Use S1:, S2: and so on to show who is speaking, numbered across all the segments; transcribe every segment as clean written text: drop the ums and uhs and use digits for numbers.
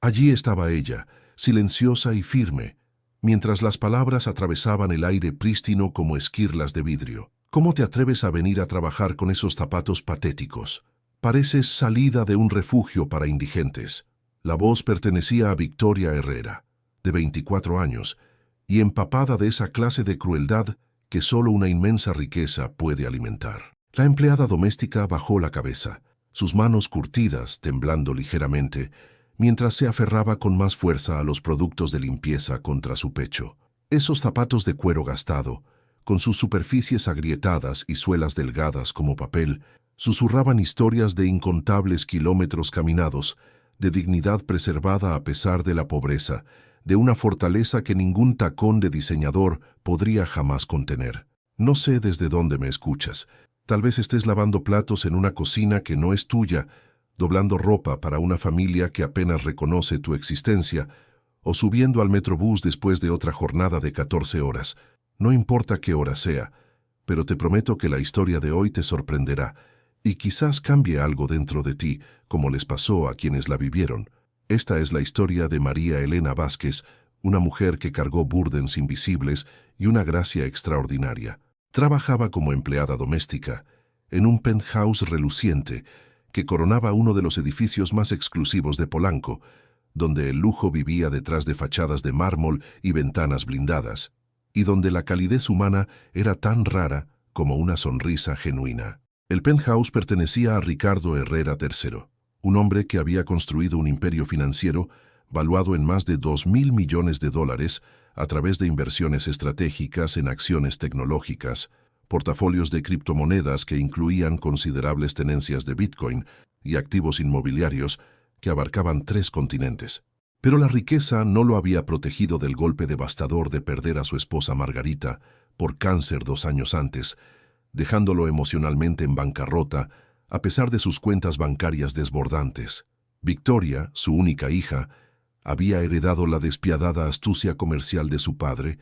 S1: Allí estaba ella, silenciosa y firme, mientras las palabras atravesaban el aire prístino como esquirlas de vidrio. ¿Cómo te atreves a venir a trabajar con esos zapatos patéticos? Pareces salida de un refugio para indigentes. La voz pertenecía a Victoria Herrera, de 24 años, y empapada de esa clase de crueldad que solo una inmensa riqueza puede alimentar. La empleada doméstica bajó la cabeza, sus manos curtidas, temblando ligeramente, mientras se aferraba con más fuerza a los productos de limpieza contra su pecho. Esos zapatos de cuero gastado, con sus superficies agrietadas y suelas delgadas como papel, susurraban historias de incontables kilómetros caminados, de dignidad preservada a pesar de la pobreza, de una fortaleza que ningún tacón de diseñador podría jamás contener. No sé desde dónde me escuchas. Tal vez estés lavando platos en una cocina que no es tuya, doblando ropa para una familia que apenas reconoce tu existencia, o subiendo al metrobús después de otra jornada de 14 horas. No importa qué hora sea, pero te prometo que la historia de hoy te sorprenderá, y quizás cambie algo dentro de ti, como les pasó a quienes la vivieron. Esta es la historia de María Elena Vázquez, una mujer que cargó burdens invisibles y una gracia extraordinaria. Trabajaba como empleada doméstica, en un penthouse reluciente, que coronaba uno de los edificios más exclusivos de Polanco, donde el lujo vivía detrás de fachadas de mármol y ventanas blindadas, y donde la calidez humana era tan rara como una sonrisa genuina. El penthouse pertenecía a Ricardo Herrera III, un hombre que había construido un imperio financiero valuado en más de 2.000 millones de dólares a través de inversiones estratégicas en acciones tecnológicas, portafolios de criptomonedas que incluían considerables tenencias de Bitcoin y activos inmobiliarios que abarcaban 3 continentes. Pero la riqueza no lo había protegido del golpe devastador de perder a su esposa Margarita por cáncer 2 años antes, dejándolo emocionalmente en bancarrota a pesar de sus cuentas bancarias desbordantes. Victoria, su única hija, había heredado la despiadada astucia comercial de su padre,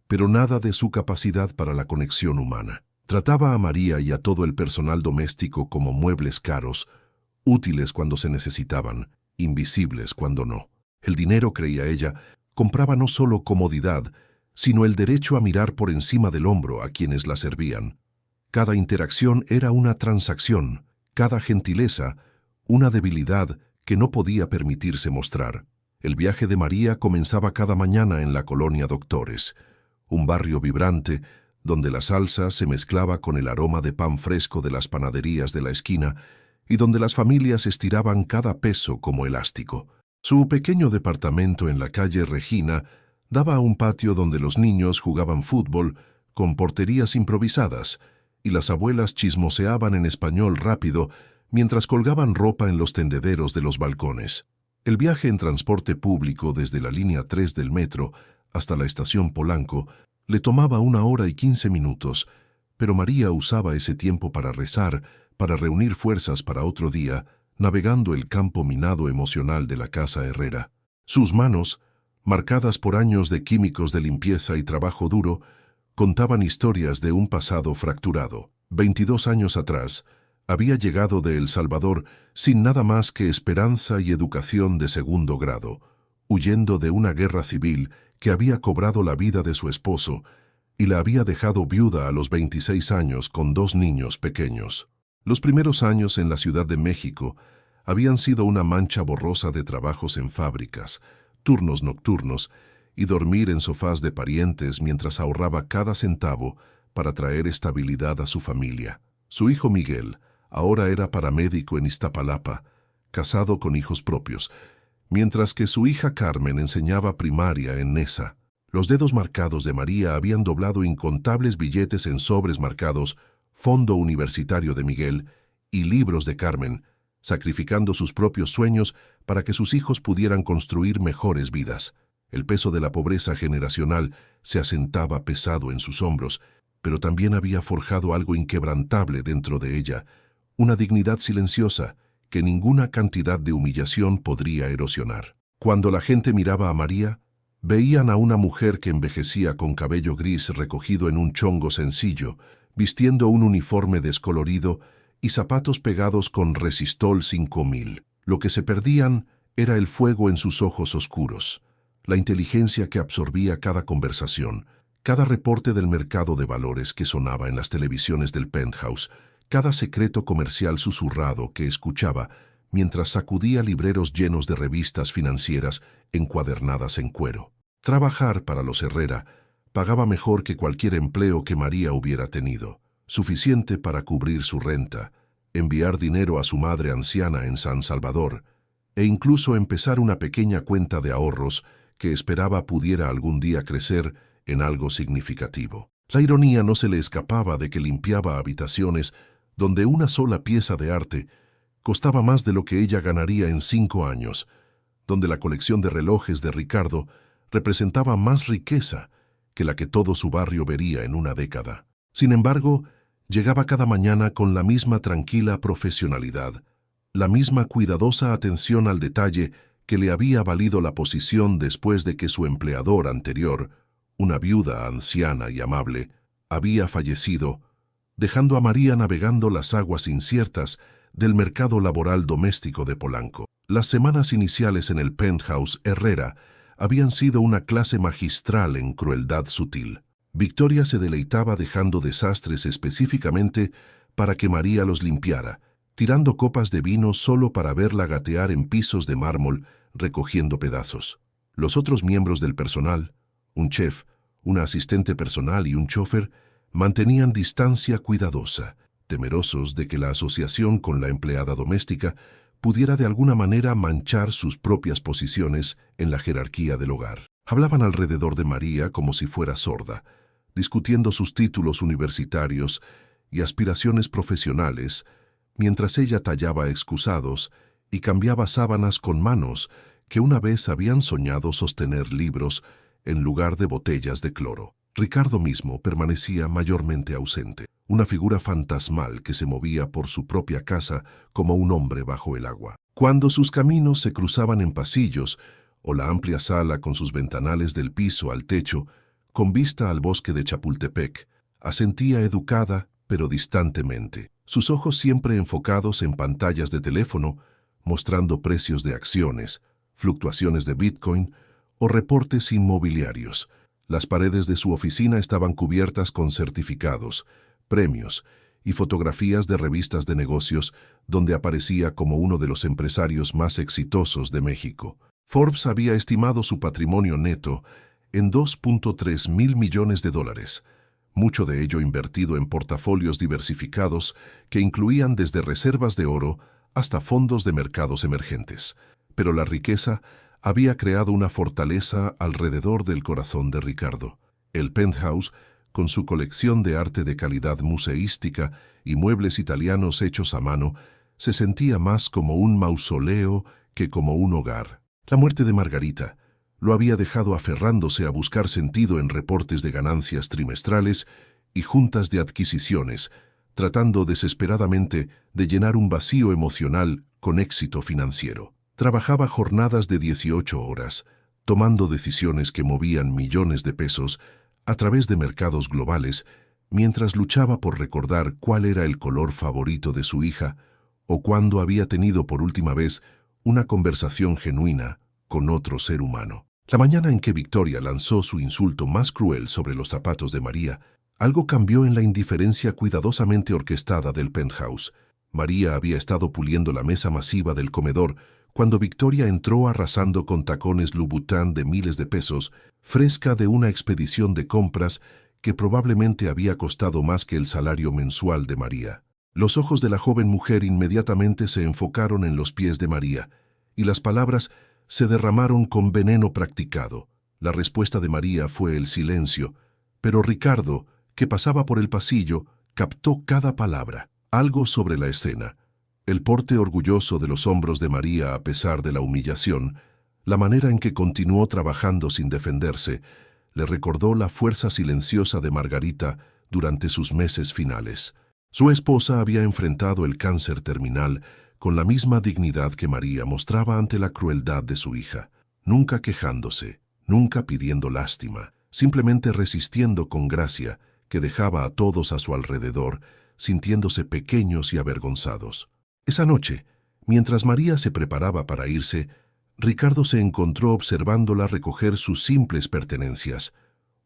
S1: pero nada de su capacidad para la conexión humana. Trataba a María y a todo el personal doméstico como muebles caros, útiles cuando se necesitaban, invisibles cuando no. El dinero, creía ella, compraba no solo comodidad, sino el derecho a mirar por encima del hombro a quienes la servían. Cada interacción era una transacción, cada gentileza, una debilidad que no podía permitirse mostrar. El viaje de María comenzaba cada mañana en la colonia Doctores, un barrio vibrante donde la salsa se mezclaba con el aroma de pan fresco de las panaderías de la esquina y donde las familias estiraban cada peso como elástico. Su pequeño departamento en la calle Regina daba a un patio donde los niños jugaban fútbol con porterías improvisadas y las abuelas chismoseaban en español rápido mientras colgaban ropa en los tendederos de los balcones. El viaje en transporte público desde la línea 3 del metro hasta la estación Polanco le tomaba 1 hora y 15 minutos, pero María usaba ese tiempo para rezar, para reunir fuerzas para otro día, navegando el campo minado emocional de la casa Herrera. Sus manos, marcadas por años de químicos de limpieza y trabajo duro, contaban historias de un pasado fracturado. 22 años atrás, había llegado de El Salvador sin nada más que esperanza y educación de 2º grado, huyendo de una guerra civil que había cobrado la vida de su esposo y la había dejado viuda a los 26 años con 2 niños pequeños. Los primeros años en la Ciudad de México habían sido una mancha borrosa de trabajos en fábricas, turnos nocturnos y dormir en sofás de parientes mientras ahorraba cada centavo para traer estabilidad a su familia. Su hijo Miguel ahora era paramédico en Iztapalapa, casado con hijos propios, mientras que su hija Carmen enseñaba primaria en Nesa. Los dedos marcados de María habían doblado incontables billetes en sobres marcados Fondo Universitario de Miguel y libros de Carmen, sacrificando sus propios sueños para que sus hijos pudieran construir mejores vidas. El peso de la pobreza generacional se asentaba pesado en sus hombros, pero también había forjado algo inquebrantable dentro de ella, una dignidad silenciosa que ninguna cantidad de humillación podría erosionar. Cuando la gente miraba a María, veían a una mujer que envejecía con cabello gris recogido en un chongo sencillo, vistiendo un uniforme descolorido y zapatos pegados con Resistol 5000. Lo que se perdían Era el fuego en sus ojos oscuros, la inteligencia que absorbía cada conversación, cada reporte del mercado de valores que sonaba en las televisiones del penthouse, cada secreto comercial susurrado que escuchaba mientras sacudía libreros llenos de revistas financieras encuadernadas en cuero. Trabajar para los Herrera pagaba mejor que cualquier empleo que María hubiera tenido, suficiente para cubrir su renta, enviar dinero a su madre anciana en San Salvador, e incluso empezar una pequeña cuenta de ahorros que esperaba pudiera algún día crecer en algo significativo. La ironía no se le escapaba de que limpiaba habitaciones donde una sola pieza de arte costaba más de lo que ella ganaría en 5 años, donde la colección de relojes de Ricardo representaba más riqueza que la que todo su barrio vería en una década. Sin embargo, llegaba cada mañana con la misma tranquila profesionalidad, la misma cuidadosa atención al detalle que le había valido la posición después de que su empleador anterior, una viuda anciana y amable, había fallecido, dejando a María navegando las aguas inciertas del mercado laboral doméstico de Polanco. Las semanas iniciales en el penthouse Herrera habían sido una clase magistral en crueldad sutil. Victoria se deleitaba dejando desastres específicamente para que María los limpiara, tirando copas de vino solo para verla gatear en pisos de mármol recogiendo pedazos. Los otros miembros del personal, un chef, una asistente personal y un chofer, mantenían distancia cuidadosa, temerosos de que la asociación con la empleada doméstica pudiera de alguna manera manchar sus propias posiciones en la jerarquía del hogar. Hablaban alrededor de María como si fuera sorda, discutiendo sus títulos universitarios y aspiraciones profesionales, mientras ella tallaba excusados y cambiaba sábanas con manos que una vez habían soñado sostener libros en lugar de botellas de cloro. Ricardo mismo permanecía mayormente ausente, una figura fantasmal que se movía por su propia casa como un hombre bajo el agua. Cuando sus caminos se cruzaban en pasillos o la amplia sala con sus ventanales del piso al techo, con vista al bosque de Chapultepec, asentía educada pero distantemente, sus ojos siempre enfocados en pantallas de teléfono, mostrando precios de acciones, fluctuaciones de Bitcoin o reportes inmobiliarios. Las paredes de su oficina estaban cubiertas con certificados, premios y fotografías de revistas de negocios donde aparecía como uno de los empresarios más exitosos de México. Forbes había estimado su patrimonio neto en $2.3 mil millones, mucho de ello invertido en portafolios diversificados que incluían desde reservas de oro hasta fondos de mercados emergentes. Pero la riqueza había creado una fortaleza alrededor del corazón de Ricardo. El penthouse, con su colección de arte de calidad museística y muebles italianos hechos a mano, se sentía más como un mausoleo que como un hogar. La muerte de Margarita lo había dejado aferrándose a buscar sentido en reportes de ganancias trimestrales y juntas de adquisiciones, tratando desesperadamente de llenar un vacío emocional con éxito financiero. Trabajaba jornadas de 18 horas, tomando decisiones que movían millones de pesos a través de mercados globales, mientras luchaba por recordar cuál era el color favorito de su hija o cuándo había tenido por última vez una conversación genuina con otro ser humano. La mañana en que Victoria lanzó su insulto más cruel sobre los zapatos de María, algo cambió en la indiferencia cuidadosamente orquestada del penthouse. María había estado puliendo la mesa masiva del comedor cuando Victoria entró arrasando con tacones Louboutin de miles de pesos, fresca de una expedición de compras que probablemente había costado más que el salario mensual de María. Los ojos de la joven mujer inmediatamente se enfocaron en los pies de María, y las palabras se derramaron con veneno practicado. La respuesta de María fue el silencio, pero Ricardo, que pasaba por el pasillo, captó cada palabra. Algo sobre la escena, el porte orgulloso de los hombros de María a pesar de la humillación, la manera en que continuó trabajando sin defenderse, le recordó la fuerza silenciosa de Margarita durante sus meses finales. Su esposa había enfrentado el cáncer terminal con la misma dignidad que María mostraba ante la crueldad de su hija, nunca quejándose, nunca pidiendo lástima, simplemente resistiendo con gracia que dejaba a todos a su alrededor, sintiéndose pequeños y avergonzados. Esa noche, mientras María se preparaba para irse, Ricardo se encontró observándola recoger sus simples pertenencias,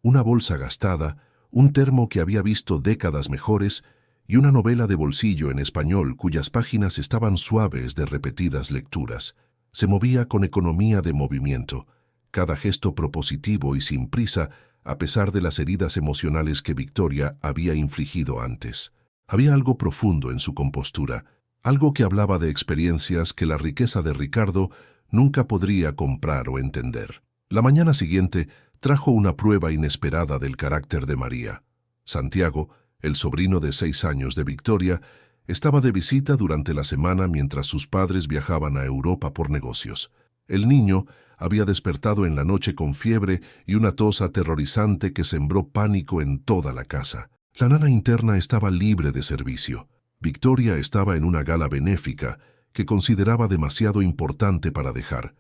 S1: una bolsa gastada, un termo que había visto décadas mejores y una novela de bolsillo en español cuyas páginas estaban suaves de repetidas lecturas. Se movía con economía de movimiento, cada gesto propositivo y sin prisa, a pesar de las heridas emocionales que Victoria había infligido antes. Había algo profundo en su compostura, algo que hablaba de experiencias que la riqueza de Ricardo nunca podría comprar o entender. La mañana siguiente trajo una prueba inesperada del carácter de María. Santiago, el sobrino de 6 años de Victoria, estaba de visita durante la semana mientras sus padres viajaban a Europa por negocios. El niño había despertado en la noche con fiebre y una tos aterrorizante que sembró pánico en toda la casa. La nana interna estaba libre de servicio. Victoria estaba en una gala benéfica que consideraba demasiado importante para dejar,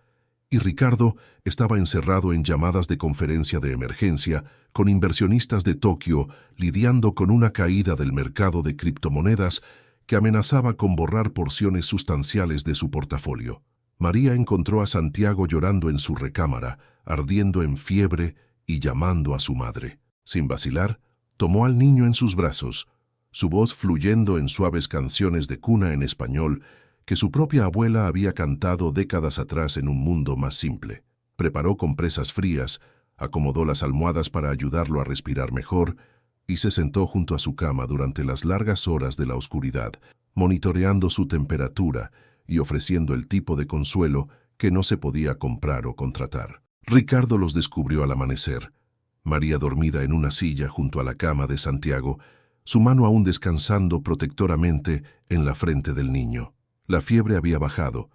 S1: y Ricardo estaba encerrado en llamadas de conferencia de emergencia con inversionistas de Tokio lidiando con una caída del mercado de criptomonedas que amenazaba con borrar porciones sustanciales de su portafolio. María encontró a Santiago llorando en su recámara, ardiendo en fiebre y llamando a su madre. Sin vacilar, tomó al niño en sus brazos, su voz fluyendo en suaves canciones de cuna en español que su propia abuela había cantado décadas atrás en un mundo más simple. Preparó compresas frías, acomodó las almohadas para ayudarlo a respirar mejor y se sentó junto a su cama durante las largas horas de la oscuridad, monitoreando su temperatura y ofreciendo el tipo de consuelo que no se podía comprar o contratar. Ricardo los descubrió al amanecer. María dormida en una silla junto a la cama de Santiago, su mano aún descansando protectoramente en la frente del niño. La fiebre había bajado,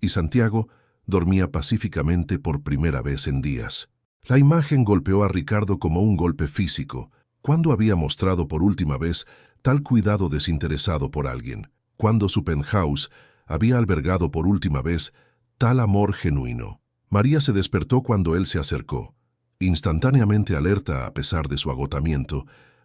S1: y Santiago dormía pacíficamente por primera vez en días. La imagen golpeó a Ricardo como un golpe físico. ¿Cuándo había mostrado por última vez tal cuidado desinteresado por alguien? ¿Cuándo su penthouse había albergado por última vez tal amor genuino? María se despertó cuando él se acercó, instantáneamente alerta a pesar de su agotamiento,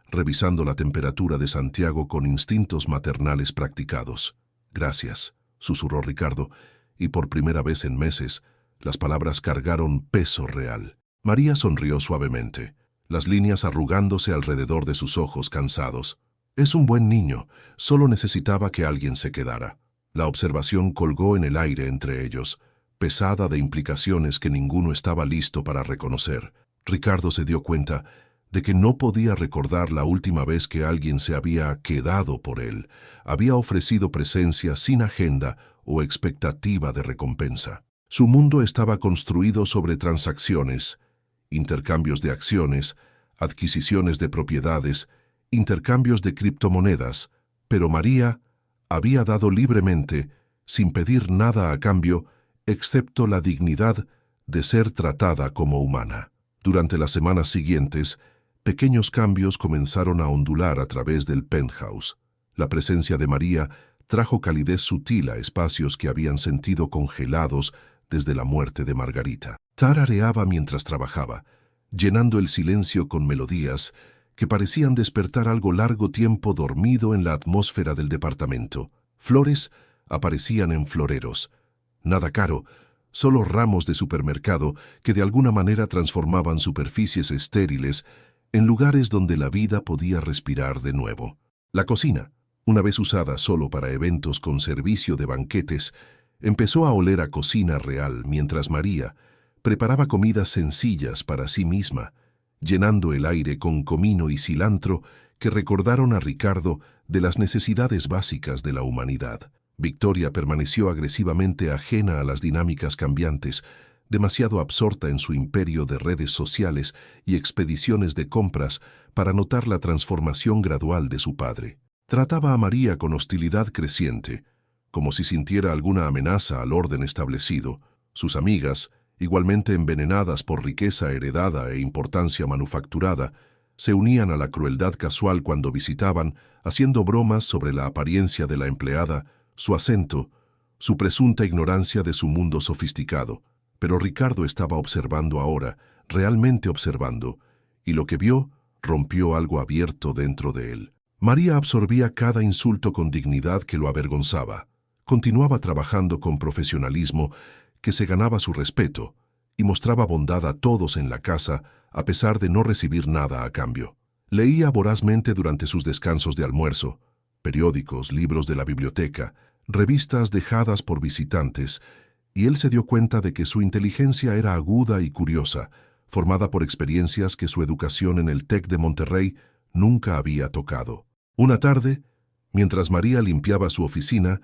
S1: revisando la temperatura de Santiago con instintos maternales practicados. «Gracias», susurró Ricardo, y por primera vez en meses, las palabras cargaron peso real. María sonrió suavemente, las líneas arrugándose alrededor de sus ojos cansados. «Es un buen niño, solo necesitaba que alguien se quedara». La observación colgó en el aire entre ellos, pesada de implicaciones que ninguno estaba listo para reconocer. Ricardo se dio cuenta de que no podía recordar la última vez que alguien se había quedado por él, había ofrecido presencia sin agenda o expectativa de recompensa. Su mundo estaba construido sobre transacciones, intercambios de acciones, adquisiciones de propiedades, intercambios de criptomonedas, pero María había dado libremente, sin pedir nada a cambio, excepto la dignidad de ser tratada como humana. Durante las semanas siguientes, pequeños cambios comenzaron a ondular a través del penthouse. La presencia de María trajo calidez sutil a espacios que habían sentido congelados desde la muerte de Margarita. Tarareaba mientras trabajaba, llenando el silencio con melodías que parecían despertar algo largo tiempo dormido en la atmósfera del departamento. Flores aparecían en floreros. Nada caro, solo ramos de supermercado que de alguna manera transformaban superficies estériles en lugares donde la vida podía respirar de nuevo. La cocina, una vez usada solo para eventos con servicio de banquetes, empezó a oler a cocina real mientras María preparaba comidas sencillas para sí misma, llenando el aire con comino y cilantro que recordaron a Ricardo de las necesidades básicas de la humanidad. Victoria permaneció agresivamente ajena a las dinámicas cambiantes, demasiado absorta en su imperio de redes sociales y expediciones de compras para notar la transformación gradual de su padre. Trataba a María con hostilidad creciente, como si sintiera alguna amenaza al orden establecido. Sus amigas, igualmente envenenadas por riqueza heredada e importancia manufacturada, se unían a la crueldad casual cuando visitaban, haciendo bromas sobre la apariencia de la empleada, su acento, su presunta ignorancia de su mundo sofisticado. Pero Ricardo estaba observando ahora, realmente observando, y lo que vio rompió algo abierto dentro de él. María absorbía cada insulto con dignidad que lo avergonzaba. Continuaba trabajando con profesionalismo, que se ganaba su respeto y mostraba bondad a todos en la casa a pesar de no recibir nada a cambio. Leía vorazmente durante sus descansos de almuerzo, periódicos, libros de la biblioteca, revistas dejadas por visitantes, y él se dio cuenta de que su inteligencia era aguda y curiosa, formada por experiencias que su educación en el TEC de Monterrey nunca había tocado. Una tarde, mientras María limpiaba su oficina,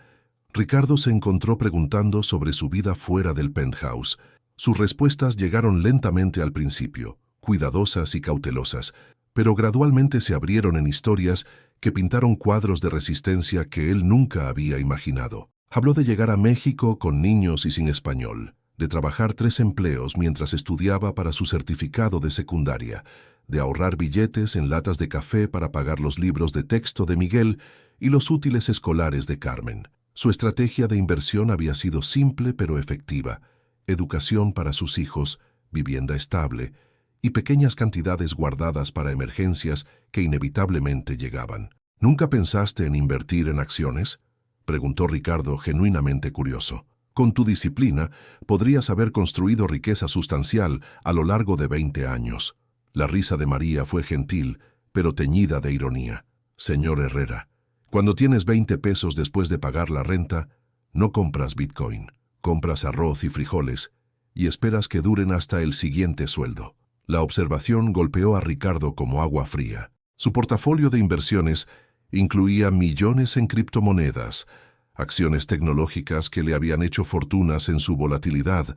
S1: Ricardo se encontró preguntando sobre su vida fuera del penthouse. Sus respuestas llegaron lentamente al principio, cuidadosas y cautelosas, pero gradualmente se abrieron en historias que pintaron cuadros de resistencia que él nunca había imaginado. Habló de llegar a México con niños y sin español, de trabajar 3 empleos mientras estudiaba para su certificado de secundaria, de ahorrar billetes en latas de café para pagar los libros de texto de Miguel y los útiles escolares de Carmen. Su estrategia de inversión había sido simple pero efectiva: educación para sus hijos, vivienda estable y pequeñas cantidades guardadas para emergencias que inevitablemente llegaban. ¿Nunca pensaste en invertir en acciones?, preguntó Ricardo, genuinamente curioso. Con tu disciplina, podrías haber construido riqueza sustancial a lo largo de 20 años. La risa de María fue gentil, pero teñida de ironía. Señor Herrera, cuando tienes 20 pesos después de pagar la renta, no compras Bitcoin, compras arroz y frijoles y esperas que duren hasta el siguiente sueldo. La observación golpeó a Ricardo como agua fría. Su portafolio de inversiones incluía millones en criptomonedas, acciones tecnológicas que le habían hecho fortunas en su volatilidad,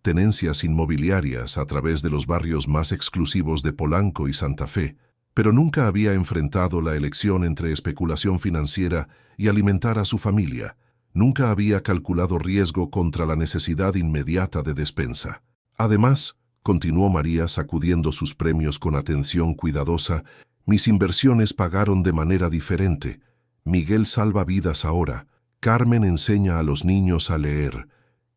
S1: tenencias inmobiliarias a través de los barrios más exclusivos de Polanco y Santa Fe, pero nunca había enfrentado la elección entre especulación financiera y alimentar a su familia. Nunca había calculado riesgo contra la necesidad inmediata de despensa. Además, continuó María sacudiendo sus premios con atención cuidadosa, mis inversiones pagaron de manera diferente. Miguel salva vidas ahora. Carmen enseña a los niños a leer.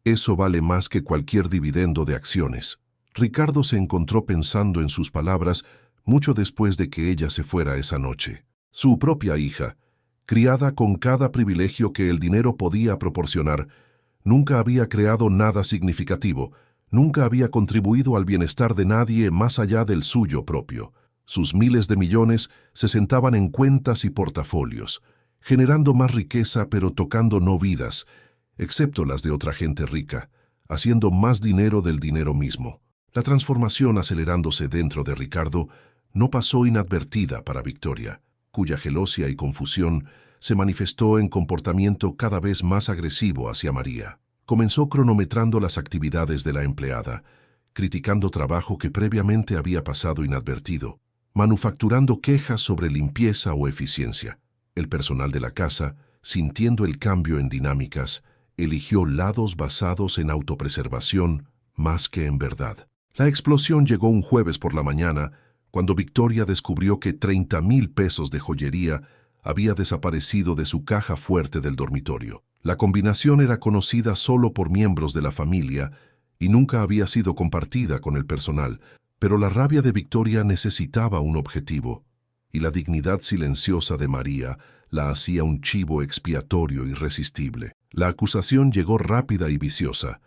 S1: Eso vale más que cualquier dividendo de acciones. Ricardo se encontró pensando en sus palabras mucho después de que ella se fuera esa noche. Su propia hija, criada con cada privilegio que el dinero podía proporcionar, nunca había creado nada significativo, nunca había contribuido al bienestar de nadie más allá del suyo propio. Sus miles de millones se sentaban en cuentas y portafolios, generando más riqueza pero tocando no vidas, excepto las de otra gente rica, haciendo más dinero del dinero mismo. La transformación acelerándose dentro de Ricardo no pasó inadvertida para Victoria, cuya gelosia y confusión se manifestó en comportamiento cada vez más agresivo hacia María. Comenzó cronometrando las actividades de la empleada, criticando trabajo que previamente había pasado inadvertido, manufacturando quejas sobre limpieza o eficiencia. El personal de la casa, sintiendo el cambio en dinámicas, eligió lados basados en autopreservación más que en verdad. La explosión llegó un jueves por la mañana, cuando Victoria descubrió que 30,000 pesos de joyería había desaparecido de su caja fuerte del dormitorio. La combinación era conocida solo por miembros de la familia y nunca había sido compartida con el personal, pero la rabia de Victoria necesitaba un objetivo, y la dignidad silenciosa de María la hacía un chivo expiatorio irresistible. La acusación llegó rápida y viciosa.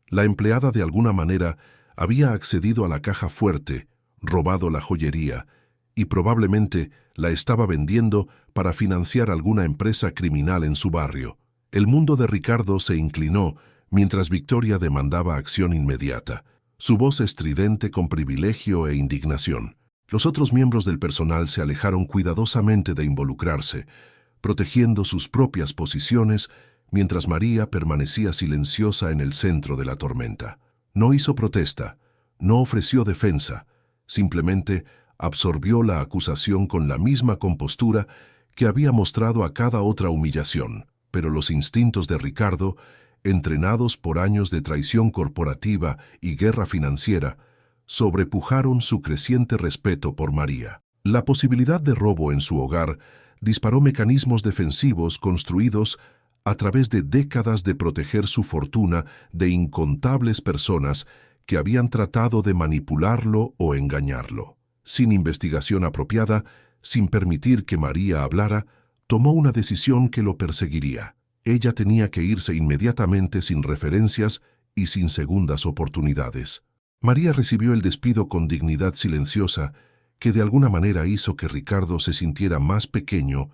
S1: La empleada de alguna manera había accedido a la caja fuerte, robado la joyería, y probablemente la estaba vendiendo para financiar alguna empresa criminal en su barrio. El mundo de Ricardo se inclinó mientras Victoria demandaba acción inmediata, su voz estridente con privilegio e indignación. Los otros miembros del personal se alejaron cuidadosamente de involucrarse, protegiendo sus propias posiciones mientras María permanecía silenciosa en el centro de la tormenta. No hizo protesta, no ofreció defensa, simplemente absorbió la acusación con la misma compostura que había mostrado a cada otra humillación. Pero los instintos de Ricardo, entrenados por años de traición corporativa y guerra financiera, sobrepujaron su creciente respeto por María. La posibilidad de robo en su hogar disparó mecanismos defensivos construidos a través de décadas de proteger su fortuna de incontables personas que habían tratado de manipularlo o engañarlo. Sin investigación apropiada, sin permitir que María hablara, tomó una decisión que lo perseguiría. Ella tenía que irse inmediatamente sin referencias y sin segundas oportunidades. María recibió el despido con dignidad silenciosa que de alguna manera hizo que Ricardo se sintiera más pequeño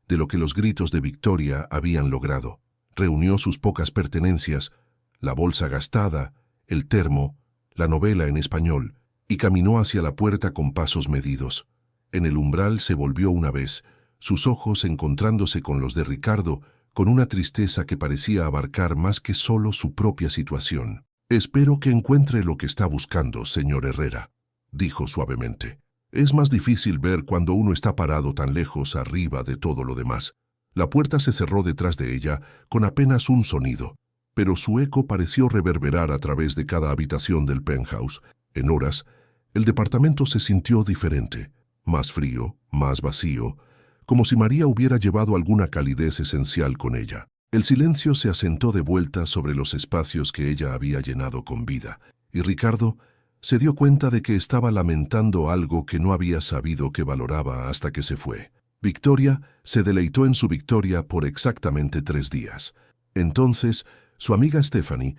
S1: de lo que los gritos de victoria habían logrado. Reunió sus pocas pertenencias, la bolsa gastada, el termo, la novela en español, y caminó hacia la puerta con pasos medidos. En el umbral se volvió una vez, sus ojos encontrándose con los de Ricardo, con una tristeza que parecía abarcar más que solo su propia situación. «Espero que encuentre lo que está buscando, señor Herrera», dijo suavemente. «Es más difícil ver cuando uno está parado tan lejos arriba de todo lo demás». La puerta se cerró detrás de ella con apenas un sonido, pero su eco pareció reverberar a través de cada habitación del penthouse. En horas, el departamento se sintió diferente, más frío, más vacío, como si María hubiera llevado alguna calidez esencial con ella. El silencio se asentó de vuelta sobre los espacios que ella había llenado con vida, y Ricardo se dio cuenta de que estaba lamentando algo que no había sabido que valoraba hasta que se fue. Victoria se deleitó en su victoria por exactamente 3 días. Entonces, su amiga Stephanie,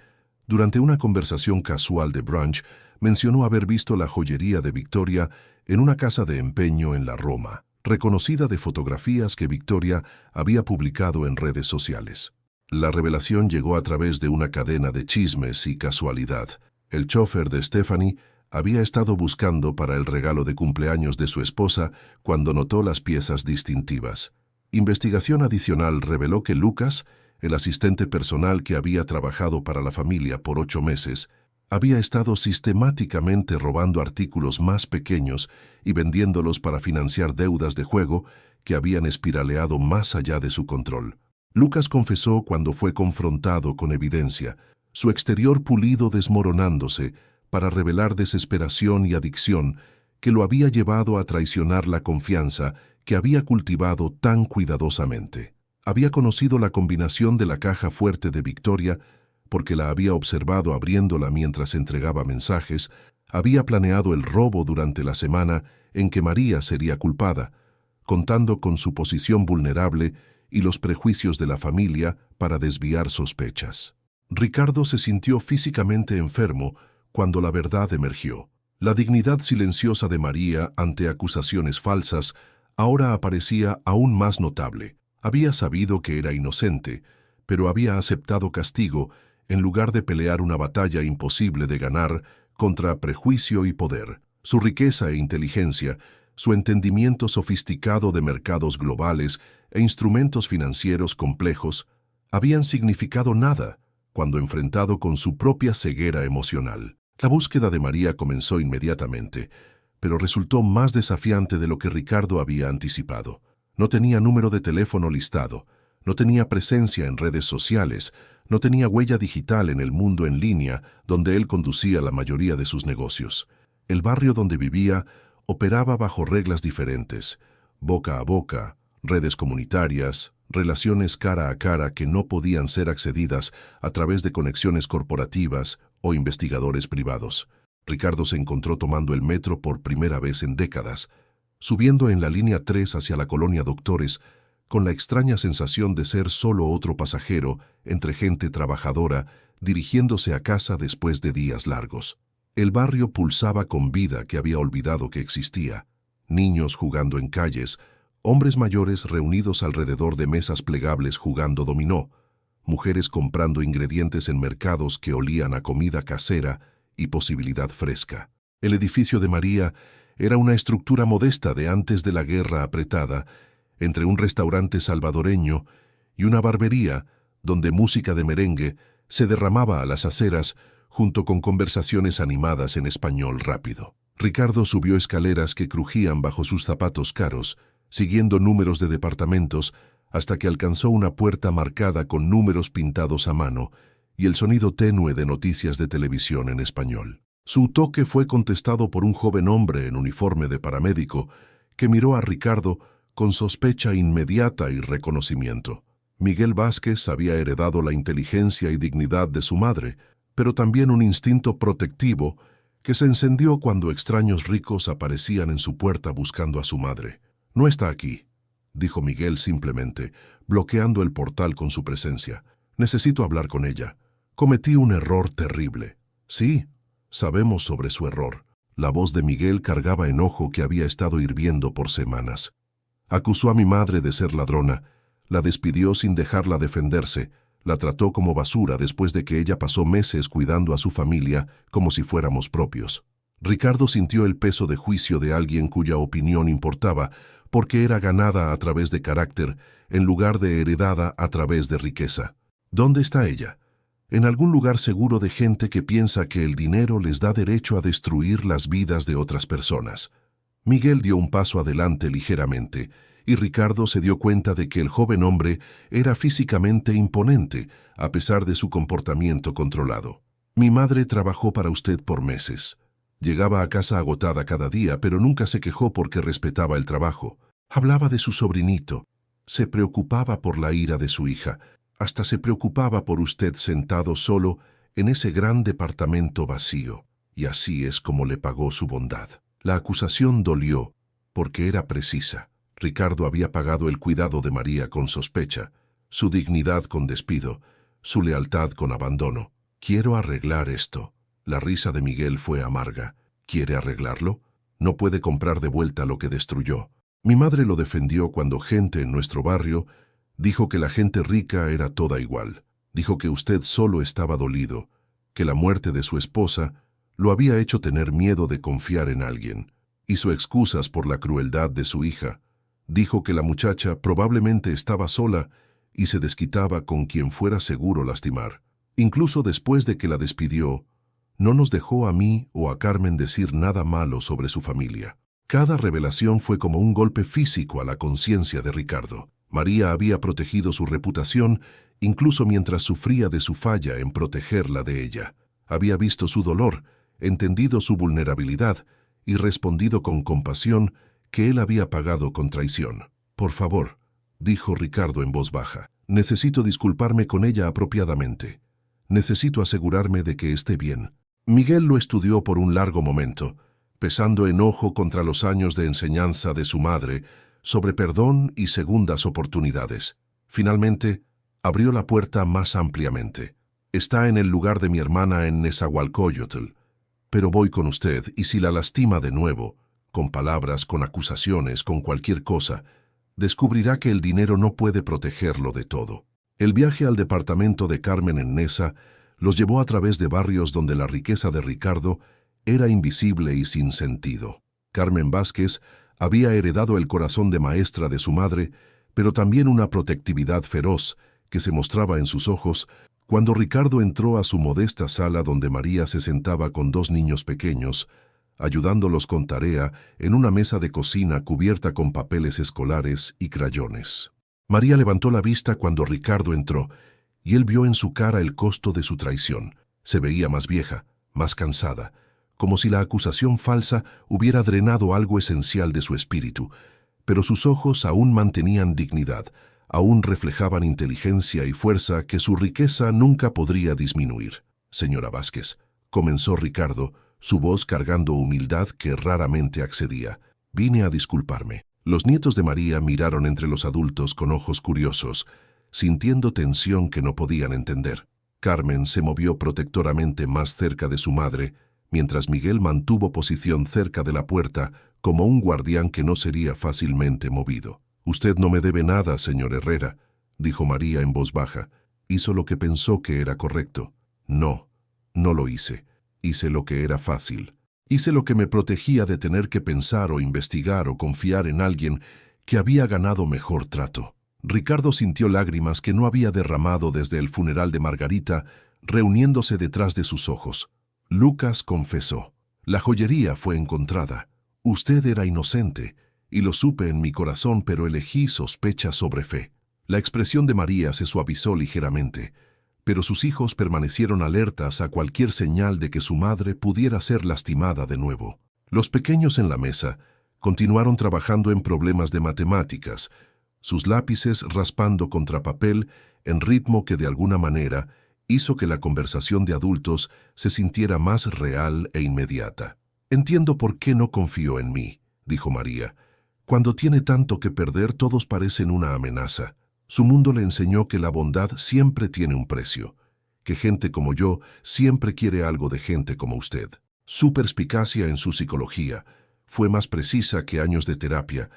S1: durante una conversación casual de brunch, mencionó haber visto la joyería de Victoria en una casa de empeño en la Roma, reconocida de fotografías que Victoria había publicado en redes sociales. La revelación llegó a través de una cadena de chismes y casualidad. El chofer de Stephanie había estado buscando para el regalo de cumpleaños de su esposa cuando notó las piezas distintivas. Investigación adicional reveló que Lucas, el asistente personal que había trabajado para la familia por 8 meses, había estado sistemáticamente robando artículos más pequeños y vendiéndolos para financiar deudas de juego que habían espiraleado más allá de su control. Lucas confesó cuando fue confrontado con evidencia, su exterior pulido desmoronándose para revelar desesperación y adicción que lo había llevado a traicionar la confianza que había cultivado tan cuidadosamente. Había conocido la combinación de la caja fuerte de Victoria porque la había observado abriéndola mientras entregaba mensajes, había planeado el robo durante la semana en que María sería culpada, contando con su posición vulnerable y los prejuicios de la familia para desviar sospechas. Ricardo se sintió físicamente enfermo cuando la verdad emergió. La dignidad silenciosa de María ante acusaciones falsas ahora aparecía aún más notable. Había sabido que era inocente, pero había aceptado castigo en lugar de pelear una batalla imposible de ganar contra prejuicio y poder. Su riqueza e inteligencia, su entendimiento sofisticado de mercados globales e instrumentos financieros complejos, habían significado nada cuando enfrentado con su propia ceguera emocional. La búsqueda de María comenzó inmediatamente, pero resultó más desafiante de lo que Ricardo había anticipado. No tenía número de teléfono listado, no tenía presencia en redes sociales, no tenía huella digital en el mundo en línea donde él conducía la mayoría de sus negocios. El barrio donde vivía operaba bajo reglas diferentes, boca a boca, redes comunitarias, relaciones cara a cara que no podían ser accedidas a través de conexiones corporativas o investigadores privados. Ricardo se encontró tomando el metro por primera vez en décadas, subiendo en la línea 3 hacia la colonia Doctores, con la extraña sensación de ser solo otro pasajero entre gente trabajadora dirigiéndose a casa después de días largos. El barrio pulsaba con vida que había olvidado que existía. Niños jugando en calles, hombres mayores reunidos alrededor de mesas plegables jugando dominó, mujeres comprando ingredientes en mercados que olían a comida casera y posibilidad fresca. El edificio de María era una estructura modesta de antes de la guerra apretada, entre un restaurante salvadoreño y una barbería donde música de merengue se derramaba a las aceras junto con conversaciones animadas en español rápido. Ricardo subió escaleras que crujían bajo sus zapatos caros, siguiendo números de departamentos hasta que alcanzó una puerta marcada con números pintados a mano y el sonido tenue de noticias de televisión en español. Su toque fue contestado por un joven hombre en uniforme de paramédico que miró a Ricardo con sospecha inmediata y reconocimiento. Miguel Vázquez había heredado la inteligencia y dignidad de su madre, pero también un instinto protectivo que se encendió cuando extraños ricos aparecían en su puerta buscando a su madre. «No está aquí», dijo Miguel simplemente, bloqueando el portal con su presencia. «Necesito hablar con ella». Cometí un error terrible. Sí, sabemos sobre su error. La voz de Miguel cargaba enojo que había estado hirviendo por semanas. Acusó a mi madre de ser ladrona, la despidió sin dejarla defenderse, la trató como basura después de que ella pasó meses cuidando a su familia como si fuéramos propios. Ricardo sintió el peso de juicio de alguien cuya opinión importaba, porque era ganada a través de carácter, en lugar de heredada a través de riqueza. ¿Dónde está ella? En algún lugar seguro de gente que piensa que el dinero les da derecho a destruir las vidas de otras personas. Miguel dio un paso adelante ligeramente, y Ricardo se dio cuenta de que el joven hombre era físicamente imponente, a pesar de su comportamiento controlado. Mi madre trabajó para usted por meses. Llegaba a casa agotada cada día, pero nunca se quejó porque respetaba el trabajo. Hablaba de su sobrinito. Se preocupaba por la ira de su hija. Hasta se preocupaba por usted sentado solo en ese gran departamento vacío. Y así es como le pagó su bondad. La acusación dolió, porque era precisa. Ricardo había pagado el cuidado de María con sospecha, su dignidad con despido, su lealtad con abandono. Quiero arreglar esto. La risa de Miguel fue amarga. ¿Quiere arreglarlo? No puede comprar de vuelta lo que destruyó. Mi madre lo defendió cuando gente en nuestro barrio dijo que la gente rica era toda igual. Dijo que usted solo estaba dolido, que la muerte de su esposa lo había hecho tener miedo de confiar en alguien. Hizo excusas por la crueldad de su hija. Dijo que la muchacha probablemente estaba sola y se desquitaba con quien fuera seguro lastimar. Incluso después de que la despidió, no nos dejó a mí o a Carmen decir nada malo sobre su familia. Cada revelación fue como un golpe físico a la conciencia de Ricardo. María había protegido su reputación, incluso mientras sufría de su falla en protegerla de ella. Había visto su dolor, entendido su vulnerabilidad y respondido con compasión que él había pagado con traición. «Por favor», dijo Ricardo en voz baja, «necesito disculparme con ella apropiadamente. Necesito asegurarme de que esté bien». Miguel lo estudió por un largo momento, pesando enojo contra los años de enseñanza de su madre sobre perdón y segundas oportunidades. Finalmente, abrió la puerta más ampliamente. «Está en el lugar de mi hermana en Nezahualcóyotl, pero voy con usted y si la lastima de nuevo, con palabras, con acusaciones, con cualquier cosa, descubrirá que el dinero no puede protegerlo de todo». El viaje al departamento de Carmen en Neza los llevó a través de barrios donde la riqueza de Ricardo era invisible y sin sentido. Carmen Vázquez había heredado el corazón de maestra de su madre, pero también una protectividad feroz que se mostraba en sus ojos cuando Ricardo entró a su modesta sala donde María se sentaba con dos niños pequeños, ayudándolos con tarea en una mesa de cocina cubierta con papeles escolares y crayones. María levantó la vista cuando Ricardo entró, y él vio en su cara el costo de su traición. Se veía más vieja, más cansada, como si la acusación falsa hubiera drenado algo esencial de su espíritu, pero sus ojos aún mantenían dignidad, aún reflejaban inteligencia y fuerza que su riqueza nunca podría disminuir. «Señora Vázquez», comenzó Ricardo, su voz cargando humildad que raramente accedía, «vine a disculparme». Los nietos de María miraron entre los adultos con ojos curiosos, sintiendo tensión que no podían entender. Carmen se movió protectoramente más cerca de su madre, mientras Miguel mantuvo posición cerca de la puerta como un guardián que no sería fácilmente movido. «Usted no me debe nada, señor Herrera», dijo María en voz baja. «Hizo lo que pensó que era correcto». «No, no lo hice. Hice lo que era fácil. Hice lo que me protegía de tener que pensar o investigar o confiar en alguien que había ganado mejor trato». Ricardo sintió lágrimas que no había derramado desde el funeral de Margarita, reuniéndose detrás de sus ojos. Lucas confesó: «La joyería fue encontrada. Usted era inocente, y lo supe en mi corazón, pero elegí sospecha sobre fe». La expresión de María se suavizó ligeramente, pero sus hijos permanecieron alertas a cualquier señal de que su madre pudiera ser lastimada de nuevo. Los pequeños en la mesa continuaron trabajando en problemas de matemáticas, sus lápices raspando contra papel en ritmo que de alguna manera hizo que la conversación de adultos se sintiera más real e inmediata. «Entiendo por qué no confió en mí», dijo María. «Cuando tiene tanto que perder, todos parecen una amenaza». Su mundo le enseñó que la bondad siempre tiene un precio, que gente como yo siempre quiere algo de gente como usted. Su perspicacia en su psicología fue más precisa que años de terapia,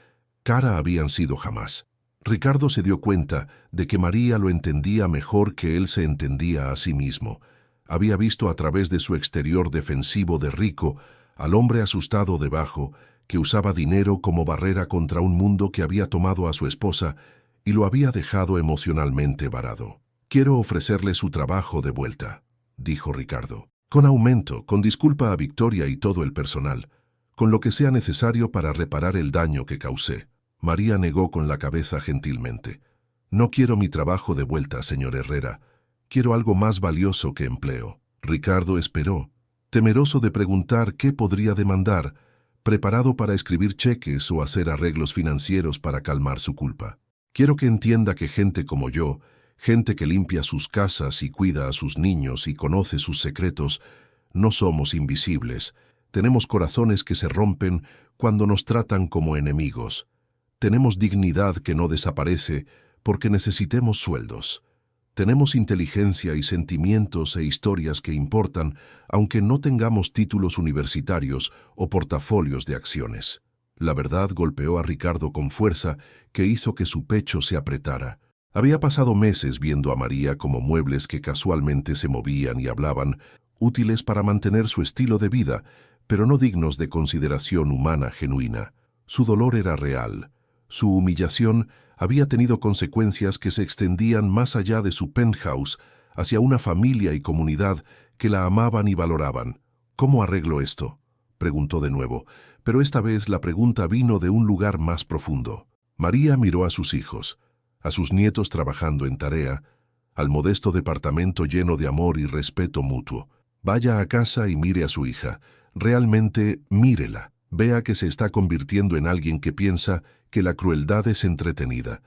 S1: cara habían sido jamás. Ricardo se dio cuenta de que María lo entendía mejor que él se entendía a sí mismo. Había visto a través de su exterior defensivo de rico al hombre asustado debajo, que usaba dinero como barrera contra un mundo que había tomado a su esposa y lo había dejado emocionalmente varado. «Quiero ofrecerle su trabajo de vuelta», dijo Ricardo. «Con aumento, con disculpa a Victoria y todo el personal, con lo que sea necesario para reparar el daño que causé». María negó con la cabeza gentilmente. «No quiero mi trabajo de vuelta, señor Herrera. Quiero algo más valioso que empleo». Ricardo esperó, temeroso de preguntar qué podría demandar, preparado para escribir cheques o hacer arreglos financieros para calmar su culpa. «Quiero que entienda que gente como yo, gente que limpia sus casas y cuida a sus niños y conoce sus secretos, no somos invisibles. Tenemos corazones que se rompen cuando nos tratan como enemigos. Tenemos dignidad que no desaparece porque necesitemos sueldos. Tenemos inteligencia y sentimientos e historias que importan, aunque no tengamos títulos universitarios o portafolios de acciones». La verdad golpeó a Ricardo con fuerza que hizo que su pecho se apretara. Había pasado meses viendo a María como muebles que casualmente se movían y hablaban, útiles para mantener su estilo de vida, pero no dignos de consideración humana genuina. Su dolor era real. Su humillación había tenido consecuencias que se extendían más allá de su penthouse, hacia una familia y comunidad que la amaban y valoraban. «¿Cómo arreglo esto?», preguntó de nuevo, pero esta vez la pregunta vino de un lugar más profundo. María miró a sus hijos, a sus nietos trabajando en tarea, al modesto departamento lleno de amor y respeto mutuo. «Vaya a casa y mire a su hija. Realmente mírela. Vea que se está convirtiendo en alguien que piensa que la crueldad es entretenida,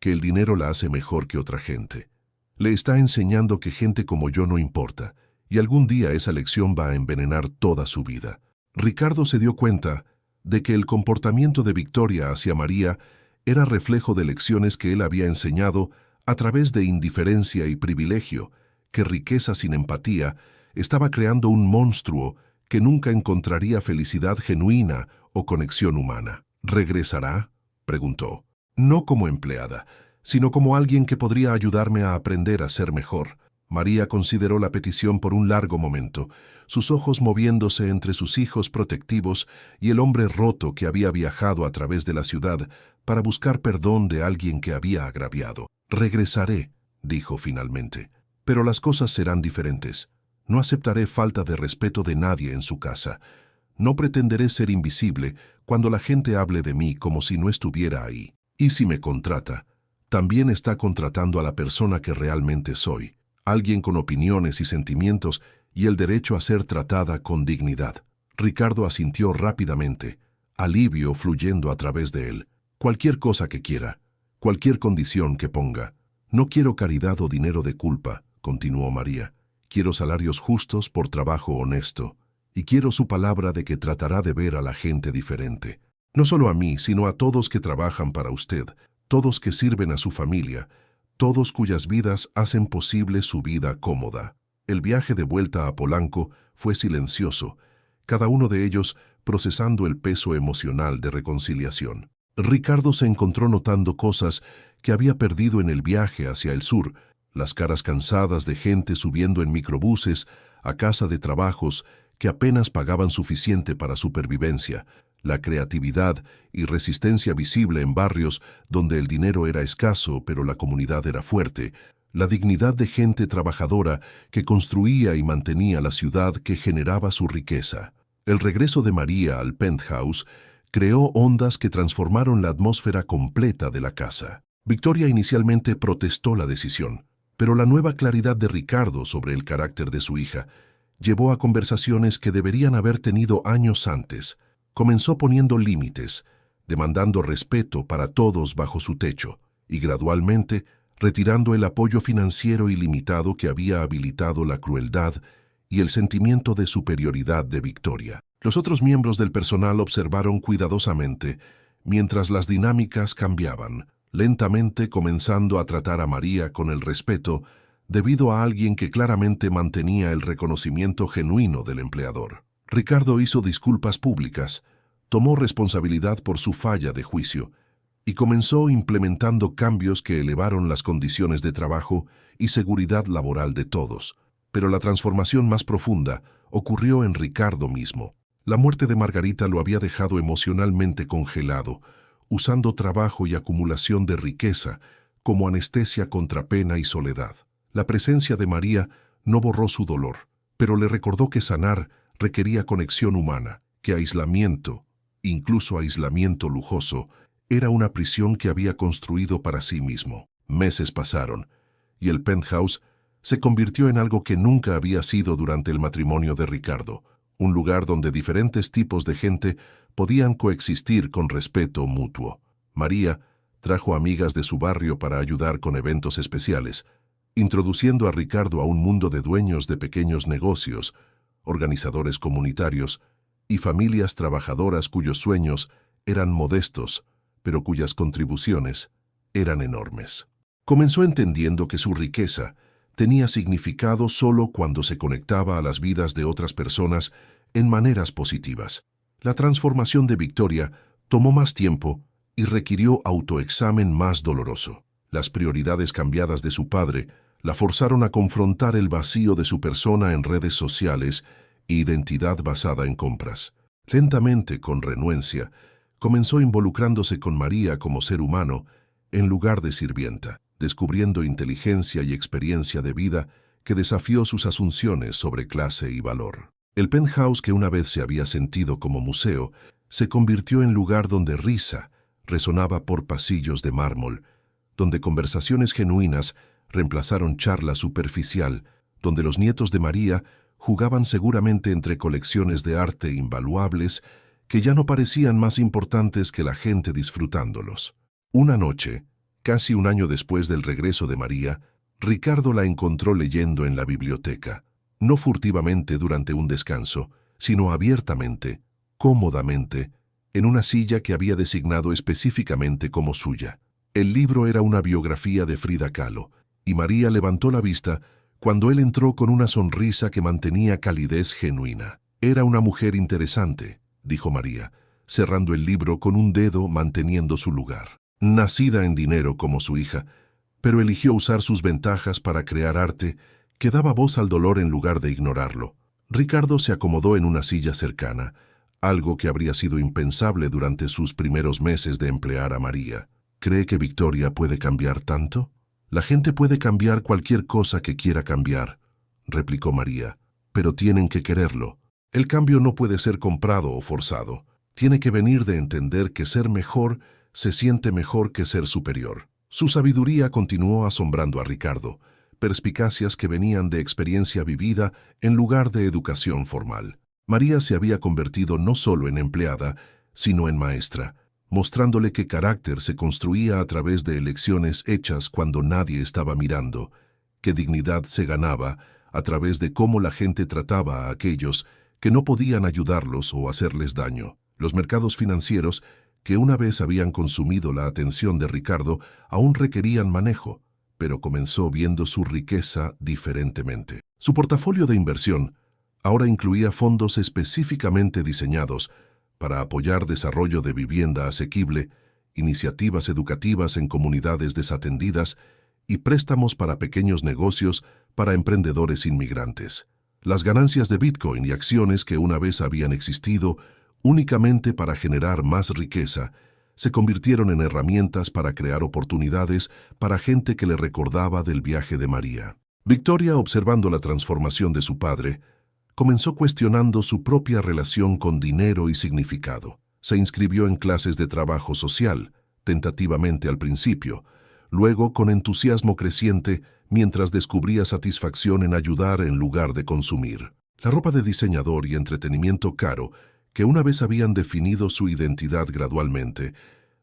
S1: que el dinero la hace mejor que otra gente. Le está enseñando que gente como yo no importa, y algún día esa lección va a envenenar toda su vida». Ricardo se dio cuenta de que el comportamiento de Victoria hacia María era reflejo de lecciones que él había enseñado a través de indiferencia y privilegio, que riqueza sin empatía estaba creando un monstruo que nunca encontraría felicidad genuina o conexión humana. «¿Regresará?», preguntó. «No como empleada, sino como alguien que podría ayudarme a aprender a ser mejor». María consideró la petición por un largo momento, sus ojos moviéndose entre sus hijos protectivos y el hombre roto que había viajado a través de la ciudad para buscar perdón de alguien que había agraviado. «Regresaré», dijo finalmente, «pero las cosas serán diferentes. No aceptaré falta de respeto de nadie en su casa. No pretenderé ser invisible cuando la gente hable de mí como si no estuviera ahí. Y si me contrata, también está contratando a la persona que realmente soy, alguien con opiniones y sentimientos y el derecho a ser tratada con dignidad». Ricardo asintió rápidamente, alivio fluyendo a través de él. «Cualquier cosa que quiera, cualquier condición que ponga. No quiero caridad o dinero de culpa», continuó María. «Quiero salarios justos por trabajo honesto, y quiero su palabra de que tratará de ver a la gente diferente. No solo a mí, sino a todos que trabajan para usted, todos que sirven a su familia, todos cuyas vidas hacen posible su vida cómoda». El viaje de vuelta a Polanco fue silencioso, cada uno de ellos procesando el peso emocional de reconciliación. Ricardo se encontró notando cosas que había perdido en el viaje hacia el sur, las caras cansadas de gente subiendo en microbuses a casa de trabajos que apenas pagaban suficiente para supervivencia, la creatividad y resistencia visible en barrios donde el dinero era escaso pero la comunidad era fuerte, la dignidad de gente trabajadora que construía y mantenía la ciudad que generaba su riqueza. El regreso de María al penthouse creó ondas que transformaron la atmósfera completa de la casa. Victoria inicialmente protestó la decisión, pero la nueva claridad de Ricardo sobre el carácter de su hija llevó a conversaciones que deberían haber tenido años antes. Comenzó poniendo límites, demandando respeto para todos bajo su techo, y gradualmente retirando el apoyo financiero ilimitado que había habilitado la crueldad y el sentimiento de superioridad de Victoria. Los otros miembros del personal observaron cuidadosamente mientras las dinámicas cambiaban, lentamente comenzando a tratar a María con el respeto debido a alguien que claramente mantenía el reconocimiento genuino del empleador. Ricardo hizo disculpas públicas, tomó responsabilidad por su falla de juicio y comenzó implementando cambios que elevaron las condiciones de trabajo y seguridad laboral de todos. Pero la transformación más profunda ocurrió en Ricardo mismo. La muerte de Margarita lo había dejado emocionalmente congelado, usando trabajo y acumulación de riqueza como anestesia contra pena y soledad. La presencia de María no borró su dolor, pero le recordó que sanar requería conexión humana, que aislamiento, incluso aislamiento lujoso, era una prisión que había construido para sí mismo. Meses pasaron, y el penthouse se convirtió en algo que nunca había sido durante el matrimonio de Ricardo, un lugar donde diferentes tipos de gente podían coexistir con respeto mutuo. María trajo amigas de su barrio para ayudar con eventos especiales, introduciendo a Ricardo a un mundo de dueños de pequeños negocios, organizadores comunitarios y familias trabajadoras cuyos sueños eran modestos, pero cuyas contribuciones eran enormes. Comenzó entendiendo que su riqueza tenía significado solo cuando se conectaba a las vidas de otras personas en maneras positivas. La transformación de Victoria tomó más tiempo y requirió autoexamen más doloroso. Las prioridades cambiadas de su padre la forzaron a confrontar el vacío de su persona en redes sociales e identidad basada en compras. Lentamente, con renuencia, comenzó involucrándose con María como ser humano en lugar de sirvienta, descubriendo inteligencia y experiencia de vida que desafió sus asunciones sobre clase y valor. El penthouse, que una vez se había sentido como museo, se convirtió en lugar donde risa resonaba por pasillos de mármol, donde conversaciones genuinas reemplazaron charla superficial, donde los nietos de María jugaban seguramente entre colecciones de arte invaluables que ya no parecían más importantes que la gente disfrutándolos. Una noche, casi un año después del regreso de María, Ricardo la encontró leyendo en la biblioteca, no furtivamente durante un descanso, sino abiertamente, cómodamente, en una silla que había designado específicamente como suya. El libro era una biografía de Frida Kahlo, y María levantó la vista cuando él entró con una sonrisa que mantenía calidez genuina. Era una mujer interesante, dijo María, cerrando el libro con un dedo manteniendo su lugar. Nacida en dinero como su hija, pero eligió usar sus ventajas para crear arte que daba voz al dolor en lugar de ignorarlo. Ricardo se acomodó en una silla cercana, algo que habría sido impensable durante sus primeros meses de emplear a María. ¿Cree que Victoria puede cambiar tanto? La gente puede cambiar cualquier cosa que quiera cambiar, replicó María, pero tienen que quererlo. El cambio no puede ser comprado o forzado. Tiene que venir de entender que ser mejor se siente mejor que ser superior. Su sabiduría continuó asombrando a Ricardo, perspicacias que venían de experiencia vivida en lugar de educación formal. María se había convertido no solo en empleada, sino en maestra, mostrándole que carácter se construía a través de elecciones hechas cuando nadie estaba mirando, que dignidad se ganaba a través de cómo la gente trataba a aquellos que no podían ayudarlos o hacerles daño. Los mercados financieros, que una vez habían consumido la atención de Ricardo, aún requerían manejo, pero comenzó viendo su riqueza diferentemente. Su portafolio de inversión ahora incluía fondos específicamente diseñados para apoyar desarrollo de vivienda asequible, iniciativas educativas en comunidades desatendidas y préstamos para pequeños negocios para emprendedores inmigrantes. Las ganancias de Bitcoin y acciones que una vez habían existido únicamente para generar más riqueza, se convirtieron en herramientas para crear oportunidades para gente que le recordaba del viaje de María. Victoria, observando la transformación de su padre, comenzó cuestionando su propia relación con dinero y significado. Se inscribió en clases de trabajo social, tentativamente al principio, luego con entusiasmo creciente mientras descubría satisfacción en ayudar en lugar de consumir. La ropa de diseñador y entretenimiento caro, que una vez habían definido su identidad gradualmente,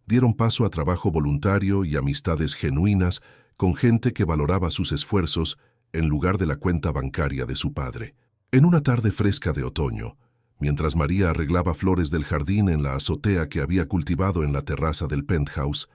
S1: dieron paso a trabajo voluntario y amistades genuinas con gente que valoraba sus esfuerzos en lugar de la cuenta bancaria de su padre. En una tarde fresca de otoño, mientras María arreglaba flores del jardín en la azotea que había cultivado en la terraza del penthouse,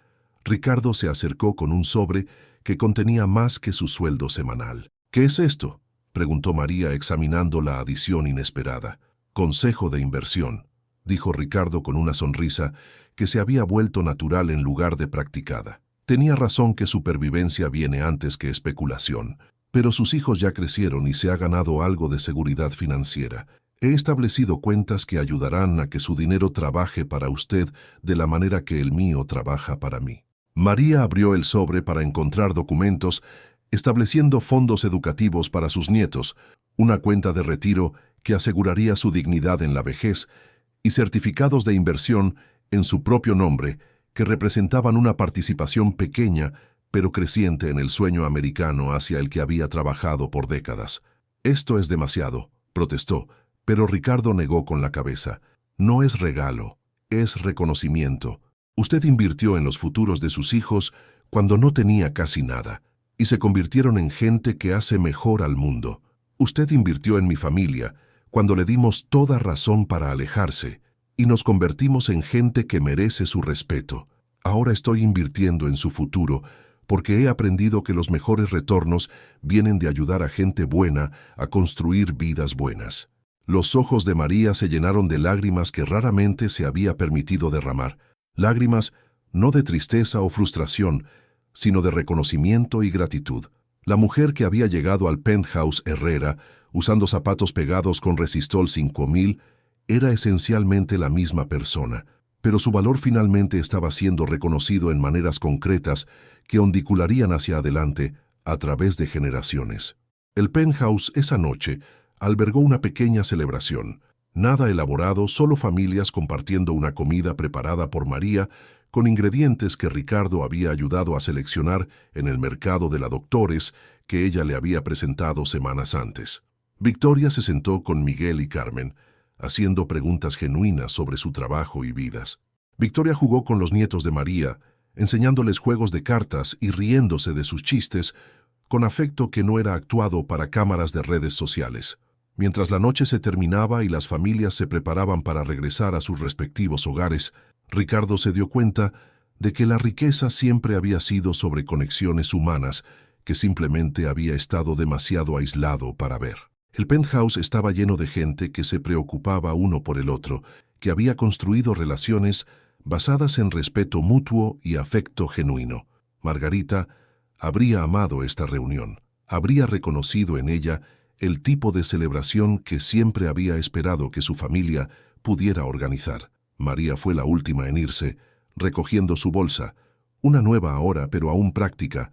S1: Ricardo se acercó con un sobre que contenía más que su sueldo semanal. ¿Qué es esto?, preguntó María examinando la adición inesperada. Consejo de inversión, dijo Ricardo con una sonrisa que se había vuelto natural en lugar de practicada. Tenía razón que supervivencia viene antes que especulación, pero sus hijos ya crecieron y se ha ganado algo de seguridad financiera. He establecido cuentas que ayudarán a que su dinero trabaje para usted de la manera que el mío trabaja para mí. María abrió el sobre para encontrar documentos estableciendo fondos educativos para sus nietos, una cuenta de retiro que aseguraría su dignidad en la vejez y certificados de inversión en su propio nombre que representaban una participación pequeña pero creciente en el sueño americano hacia el que había trabajado por décadas. «Esto es demasiado», protestó, pero Ricardo negó con la cabeza. «No es regalo, es reconocimiento. Usted invirtió en los futuros de sus hijos cuando no tenía casi nada, y se convirtieron en gente que hace mejor al mundo. Usted invirtió en mi familia cuando le dimos toda razón para alejarse, y nos convertimos en gente que merece su respeto. Ahora estoy invirtiendo en su futuro porque he aprendido que los mejores retornos vienen de ayudar a gente buena a construir vidas buenas». Los ojos de María se llenaron de lágrimas que raramente se había permitido derramar. Lágrimas no de tristeza o frustración, sino de reconocimiento y gratitud. La mujer que había llegado al penthouse Herrera, usando zapatos pegados con Resistol 5000, era esencialmente la misma persona, pero su valor finalmente estaba siendo reconocido en maneras concretas que ondularían hacia adelante a través de generaciones. El penthouse esa noche albergó una pequeña celebración. Nada elaborado, solo familias compartiendo una comida preparada por María con ingredientes que Ricardo había ayudado a seleccionar en el mercado de la Doctores que ella le había presentado semanas antes. Victoria se sentó con Miguel y Carmen, haciendo preguntas genuinas sobre su trabajo y vidas. Victoria jugó con los nietos de María, enseñándoles juegos de cartas y riéndose de sus chistes, con afecto que no era actuado para cámaras de redes sociales. Mientras la noche se terminaba y las familias se preparaban para regresar a sus respectivos hogares, Ricardo se dio cuenta de que la riqueza siempre había sido sobre conexiones humanas que simplemente había estado demasiado aislado para ver. El penthouse estaba lleno de gente que se preocupaba uno por el otro, que había construido relaciones basadas en respeto mutuo y afecto genuino. Margarita habría amado esta reunión, habría reconocido en ella el tipo de celebración que siempre había esperado que su familia pudiera organizar. María fue la última en irse, recogiendo su bolsa, una nueva ahora pero aún práctica,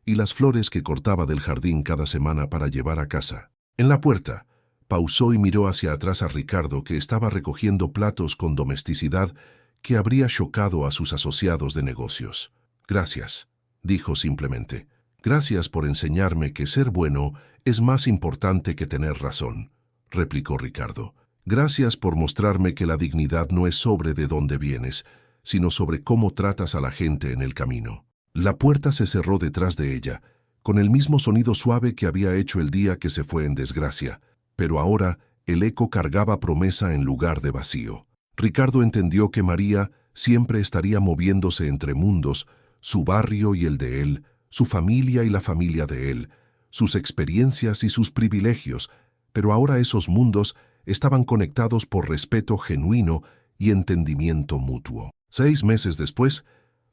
S1: y las flores que cortaba del jardín cada semana para llevar a casa. En la puerta, pausó y miró hacia atrás a Ricardo, que estaba recogiendo platos con domesticidad que habría chocado a sus asociados de negocios. «Gracias», dijo simplemente. «Gracias por enseñarme que ser bueno es más importante que tener razón», replicó Ricardo. «Gracias por mostrarme que la dignidad no es sobre de dónde vienes, sino sobre cómo tratas a la gente en el camino». La puerta se cerró detrás de ella, con el mismo sonido suave que había hecho el día que se fue en desgracia, pero ahora el eco cargaba promesa en lugar de vacío. Ricardo entendió que María siempre estaría moviéndose entre mundos, su barrio y el de él, su familia y la familia de él, sus experiencias y sus privilegios, pero ahora esos mundos estaban conectados por respeto genuino y entendimiento mutuo. 6 meses después,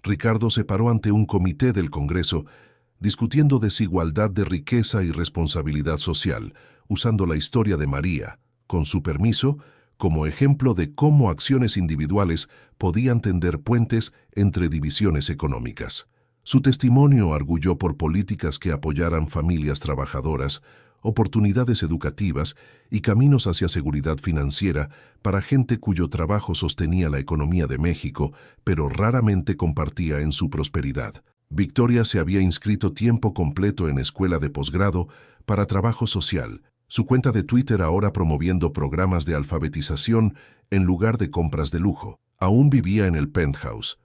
S1: Ricardo se paró ante un comité del Congreso discutiendo desigualdad de riqueza y responsabilidad social, usando la historia de María, con su permiso, como ejemplo de cómo acciones individuales podían tender puentes entre divisiones económicas. Su testimonio arguyó por políticas que apoyaran familias trabajadoras, oportunidades educativas y caminos hacia seguridad financiera para gente cuyo trabajo sostenía la economía de México, pero raramente compartía en su prosperidad. Victoria se había inscrito tiempo completo en escuela de posgrado para trabajo social, su cuenta de Twitter ahora promoviendo programas de alfabetización en lugar de compras de lujo. Aún vivía en el penthouse,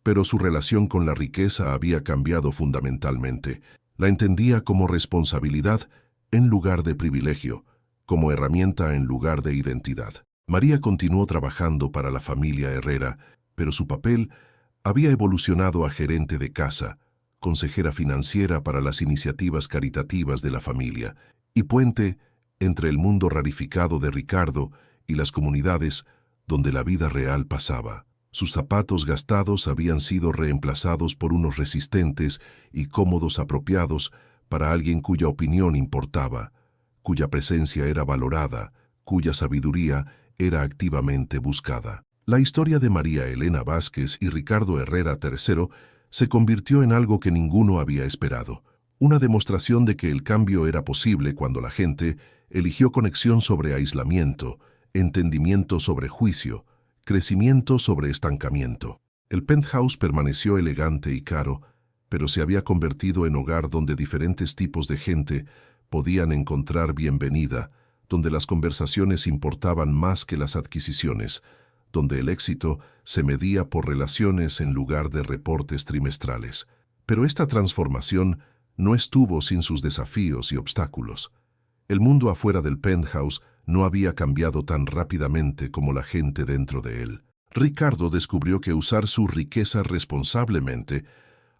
S1: pero su relación con la riqueza había cambiado fundamentalmente. La entendía como responsabilidad en lugar de privilegio, como herramienta en lugar de identidad. María continuó trabajando para la familia Herrera, pero su papel había evolucionado a gerente de casa, consejera financiera para las iniciativas caritativas de la familia, y puente entre el mundo rarificado de Ricardo y las comunidades donde la vida real pasaba. Sus zapatos gastados habían sido reemplazados por unos resistentes y cómodos apropiados para alguien cuya opinión importaba, cuya presencia era valorada, cuya sabiduría era activamente buscada. La historia de María Elena Vázquez y Ricardo Herrera III se convirtió en algo que ninguno había esperado, una demostración de que el cambio era posible cuando la gente eligió conexión sobre aislamiento, entendimiento sobre juicio, crecimiento sobre estancamiento. El penthouse permaneció elegante y caro, pero se había convertido en hogar donde diferentes tipos de gente podían encontrar bienvenida, donde las conversaciones importaban más que las adquisiciones, donde el éxito se medía por relaciones en lugar de reportes trimestrales. Pero esta transformación no estuvo sin sus desafíos y obstáculos. El mundo afuera del penthouse no había cambiado tan rápidamente como la gente dentro de él. Ricardo descubrió que usar su riqueza responsablemente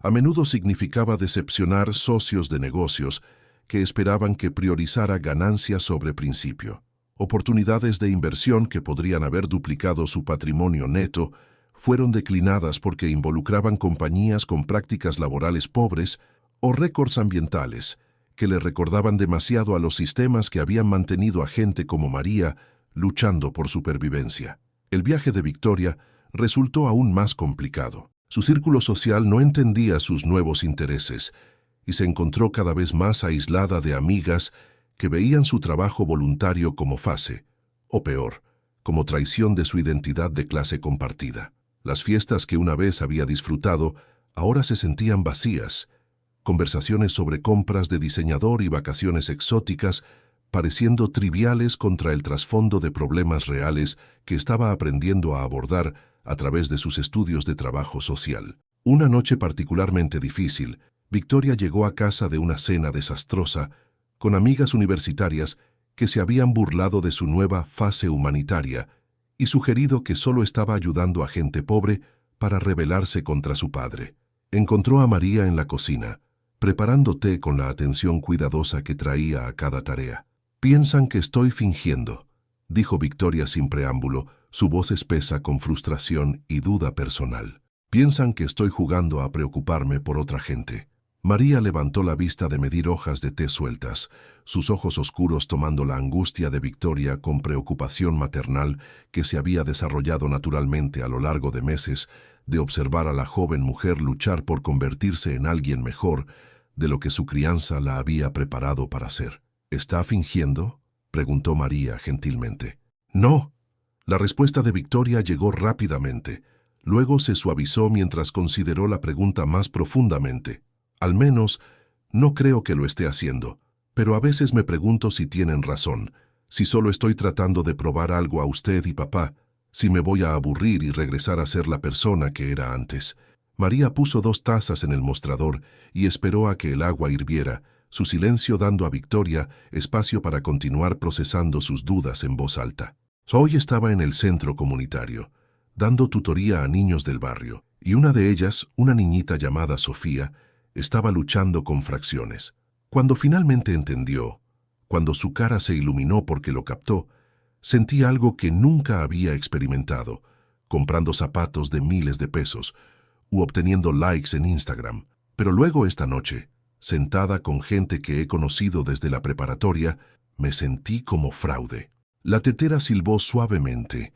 S1: a menudo significaba decepcionar socios de negocios que esperaban que priorizara ganancias sobre principio. Oportunidades de inversión que podrían haber duplicado su patrimonio neto fueron declinadas porque involucraban compañías con prácticas laborales pobres o récords ambientales que le recordaban demasiado a los sistemas que habían mantenido a gente como María luchando por supervivencia. El viaje de Victoria resultó aún más complicado. Su círculo social no entendía sus nuevos intereses y se encontró cada vez más aislada de amigas que veían su trabajo voluntario como fase, o peor, como traición de su identidad de clase compartida. Las fiestas que una vez había disfrutado ahora se sentían vacías. Conversaciones sobre compras de diseñador y vacaciones exóticas pareciendo triviales contra el trasfondo de problemas reales que estaba aprendiendo a abordar a través de sus estudios de trabajo social. Una noche particularmente difícil, Victoria llegó a casa de una cena desastrosa con amigas universitarias que se habían burlado de su nueva fase humanitaria y sugerido que solo estaba ayudando a gente pobre para rebelarse contra su padre. Encontró a María en la cocina, preparando té con la atención cuidadosa que traía a cada tarea. «Piensan que estoy fingiendo», dijo Victoria sin preámbulo, su voz espesa con frustración y duda personal. «Piensan que estoy jugando a preocuparme por otra gente». María levantó la vista de medir hojas de té sueltas, sus ojos oscuros tomando la angustia de Victoria con preocupación maternal que se había desarrollado naturalmente a lo largo de meses de observar a la joven mujer luchar por convertirse en alguien mejor de lo que su crianza la había preparado para ser. «¿Está fingiendo?», preguntó María gentilmente. «No». La respuesta de Victoria llegó rápidamente. Luego se suavizó mientras consideró la pregunta más profundamente. «Al menos, no creo que lo esté haciendo, pero a veces me pregunto si tienen razón, si solo estoy tratando de probar algo a usted y papá, si me voy a aburrir y regresar a ser la persona que era antes». María puso 2 tazas en el mostrador y esperó a que el agua hirviera, su silencio dando a Victoria espacio para continuar procesando sus dudas en voz alta. Hoy estaba en el centro comunitario, dando tutoría a niños del barrio, y una de ellas, una niñita llamada Sofía, estaba luchando con fracciones. Cuando finalmente entendió, cuando su cara se iluminó porque lo captó, sentí algo que nunca había experimentado, comprando zapatos de miles de pesos u obteniendo likes en Instagram. Pero luego esta noche, sentada con gente que he conocido desde la preparatoria, me sentí como fraude. La tetera silbó suavemente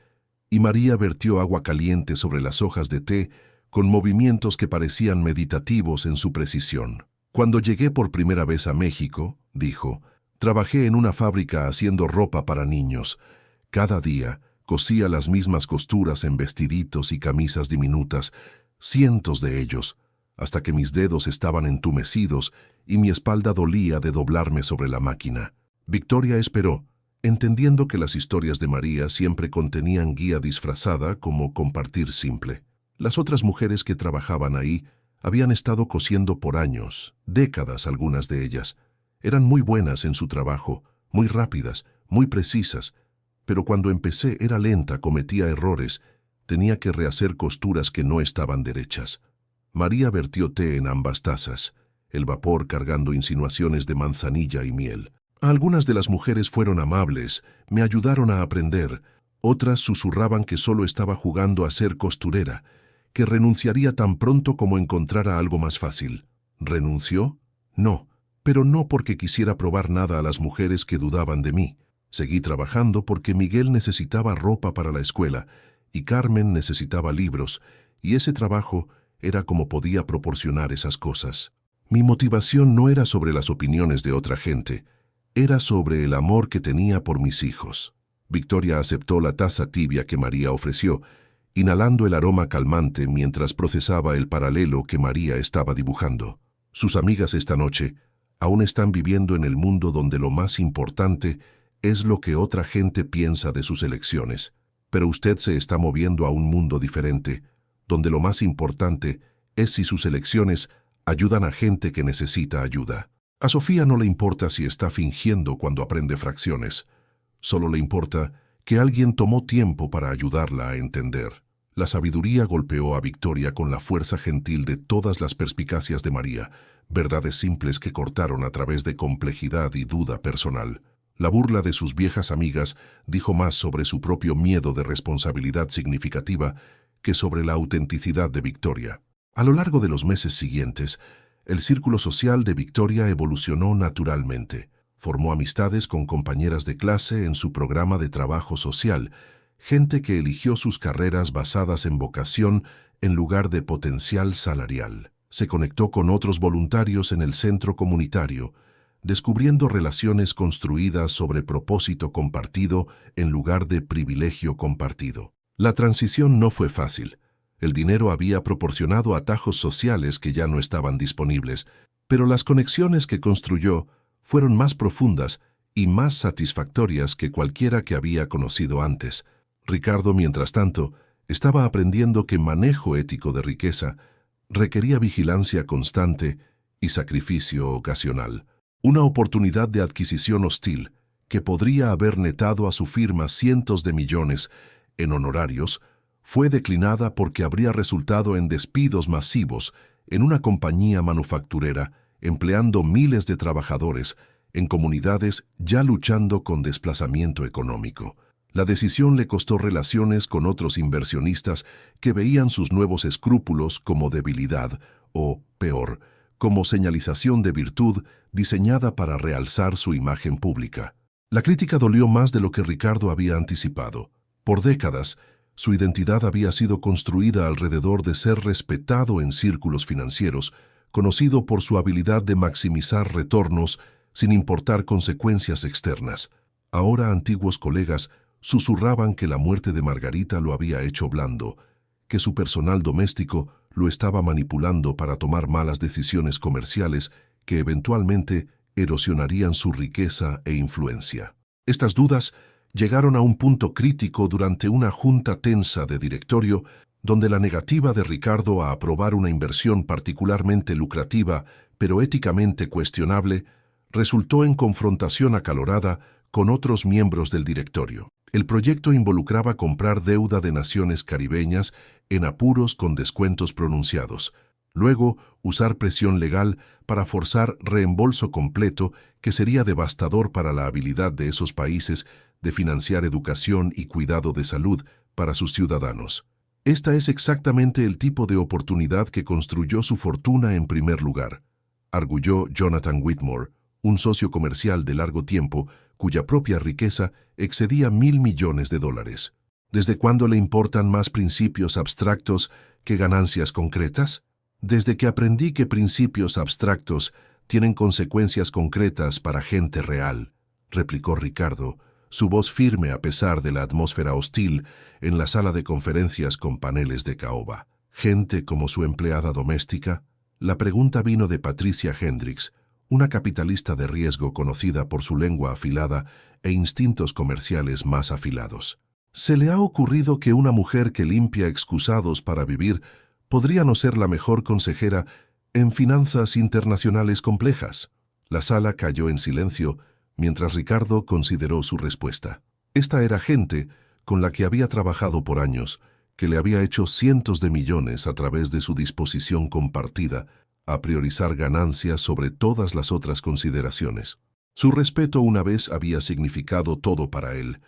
S1: y María vertió agua caliente sobre las hojas de té con movimientos que parecían meditativos en su precisión. «Cuando llegué por primera vez a México», dijo, «trabajé en una fábrica haciendo ropa para niños. Cada día cosía las mismas costuras en vestiditos y camisas diminutas, cientos de ellos, hasta que mis dedos estaban entumecidos y mi espalda dolía de doblarme sobre la máquina». Victoria esperó, entendiendo que las historias de María siempre contenían guía disfrazada como compartir simple. Las otras mujeres que trabajaban ahí habían estado cosiendo por años, décadas algunas de ellas. Eran muy buenas en su trabajo, muy rápidas, muy precisas, pero cuando empecé era lenta, cometía errores, tenía que rehacer costuras que no estaban derechas. María vertió té en ambas tazas, el vapor cargando insinuaciones de manzanilla y miel. Algunas de las mujeres fueron amables, me ayudaron a aprender. Otras susurraban que solo estaba jugando a ser costurera, que renunciaría tan pronto como encontrara algo más fácil. ¿Renunció? No, pero no porque quisiera probar nada a las mujeres que dudaban de mí. Seguí trabajando porque Miguel necesitaba ropa para la escuela y Carmen necesitaba libros, y ese trabajo era como podía proporcionar esas cosas. Mi motivación no era sobre las opiniones de otra gente, era sobre el amor que tenía por mis hijos. Victoria aceptó la taza tibia que María ofreció, inhalando el aroma calmante mientras procesaba el paralelo que María estaba dibujando. Sus amigas esta noche aún están viviendo en el mundo donde lo más importante es lo que otra gente piensa de sus elecciones, pero usted se está moviendo a un mundo diferente, donde lo más importante es si sus elecciones ayudan a gente que necesita ayuda. A Sofía no le importa si está fingiendo cuando aprende fracciones, solo le importa que alguien tomó tiempo para ayudarla a entender. La sabiduría golpeó a Victoria con la fuerza gentil de todas las perspicacias de María, verdades simples que cortaron a través de complejidad y duda personal. La burla de sus viejas amigas dijo más sobre su propio miedo de responsabilidad significativa que sobre la autenticidad de Victoria. A lo largo de los meses siguientes, el círculo social de Victoria evolucionó naturalmente. Formó amistades con compañeras de clase en su programa de trabajo social, gente que eligió sus carreras basadas en vocación en lugar de potencial salarial. Se conectó con otros voluntarios en el centro comunitario, descubriendo relaciones construidas sobre propósito compartido en lugar de privilegio compartido. La transición no fue fácil. El dinero había proporcionado atajos sociales que ya no estaban disponibles, pero las conexiones que construyó fueron más profundas y más satisfactorias que cualquiera que había conocido antes. Ricardo, mientras tanto, estaba aprendiendo que manejo ético de riqueza requería vigilancia constante y sacrificio ocasional. Una oportunidad de adquisición hostil que podría haber netado a su firma cientos de millones en honorarios fue declinada porque habría resultado en despidos masivos en una compañía manufacturera empleando miles de trabajadores en comunidades ya luchando con desplazamiento económico. La decisión le costó relaciones con otros inversionistas que veían sus nuevos escrúpulos como debilidad o, peor, como señalización de virtud diseñada para realzar su imagen pública. La crítica dolió más de lo que Ricardo había anticipado. Por décadas, su identidad había sido construida alrededor de ser respetado en círculos financieros, conocido por su habilidad de maximizar retornos sin importar consecuencias externas. Ahora antiguos colegas susurraban que la muerte de Margarita lo había hecho blando, que su personal doméstico lo estaba manipulando para tomar malas decisiones comerciales que eventualmente erosionarían su riqueza e influencia. Estas dudas llegaron a un punto crítico durante una junta tensa de directorio donde la negativa de Ricardo a aprobar una inversión particularmente lucrativa pero éticamente cuestionable resultó en confrontación acalorada con otros miembros del directorio. El proyecto involucraba comprar deuda de naciones caribeñas en apuros con descuentos pronunciados. Luego, usar presión legal para forzar reembolso completo que sería devastador para la habilidad de esos países de financiar educación y cuidado de salud para sus ciudadanos. Esta es exactamente el tipo de oportunidad que construyó su fortuna en primer lugar, arguyó Jonathan Whitmore, un socio comercial de largo tiempo cuya propia riqueza excedía $1.000 millones. ¿Desde cuándo le importan más principios abstractos que ganancias concretas? Desde que aprendí que principios abstractos tienen consecuencias concretas para gente real, replicó Ricardo, su voz firme a pesar de la atmósfera hostil en la sala de conferencias con paneles de caoba. ¿Gente como su empleada doméstica? La pregunta vino de Patricia Hendricks, una capitalista de riesgo conocida por su lengua afilada e instintos comerciales más afilados. ¿Se le ha ocurrido que una mujer que limpia excusados para vivir podría no ser la mejor consejera en finanzas internacionales complejas? La sala cayó en silencio mientras Ricardo consideró su respuesta. Esta era gente con la que había trabajado por años, que le había hecho cientos de millones a través de su disposición compartida a priorizar ganancias sobre todas las otras consideraciones. Su respeto una vez había significado todo para él.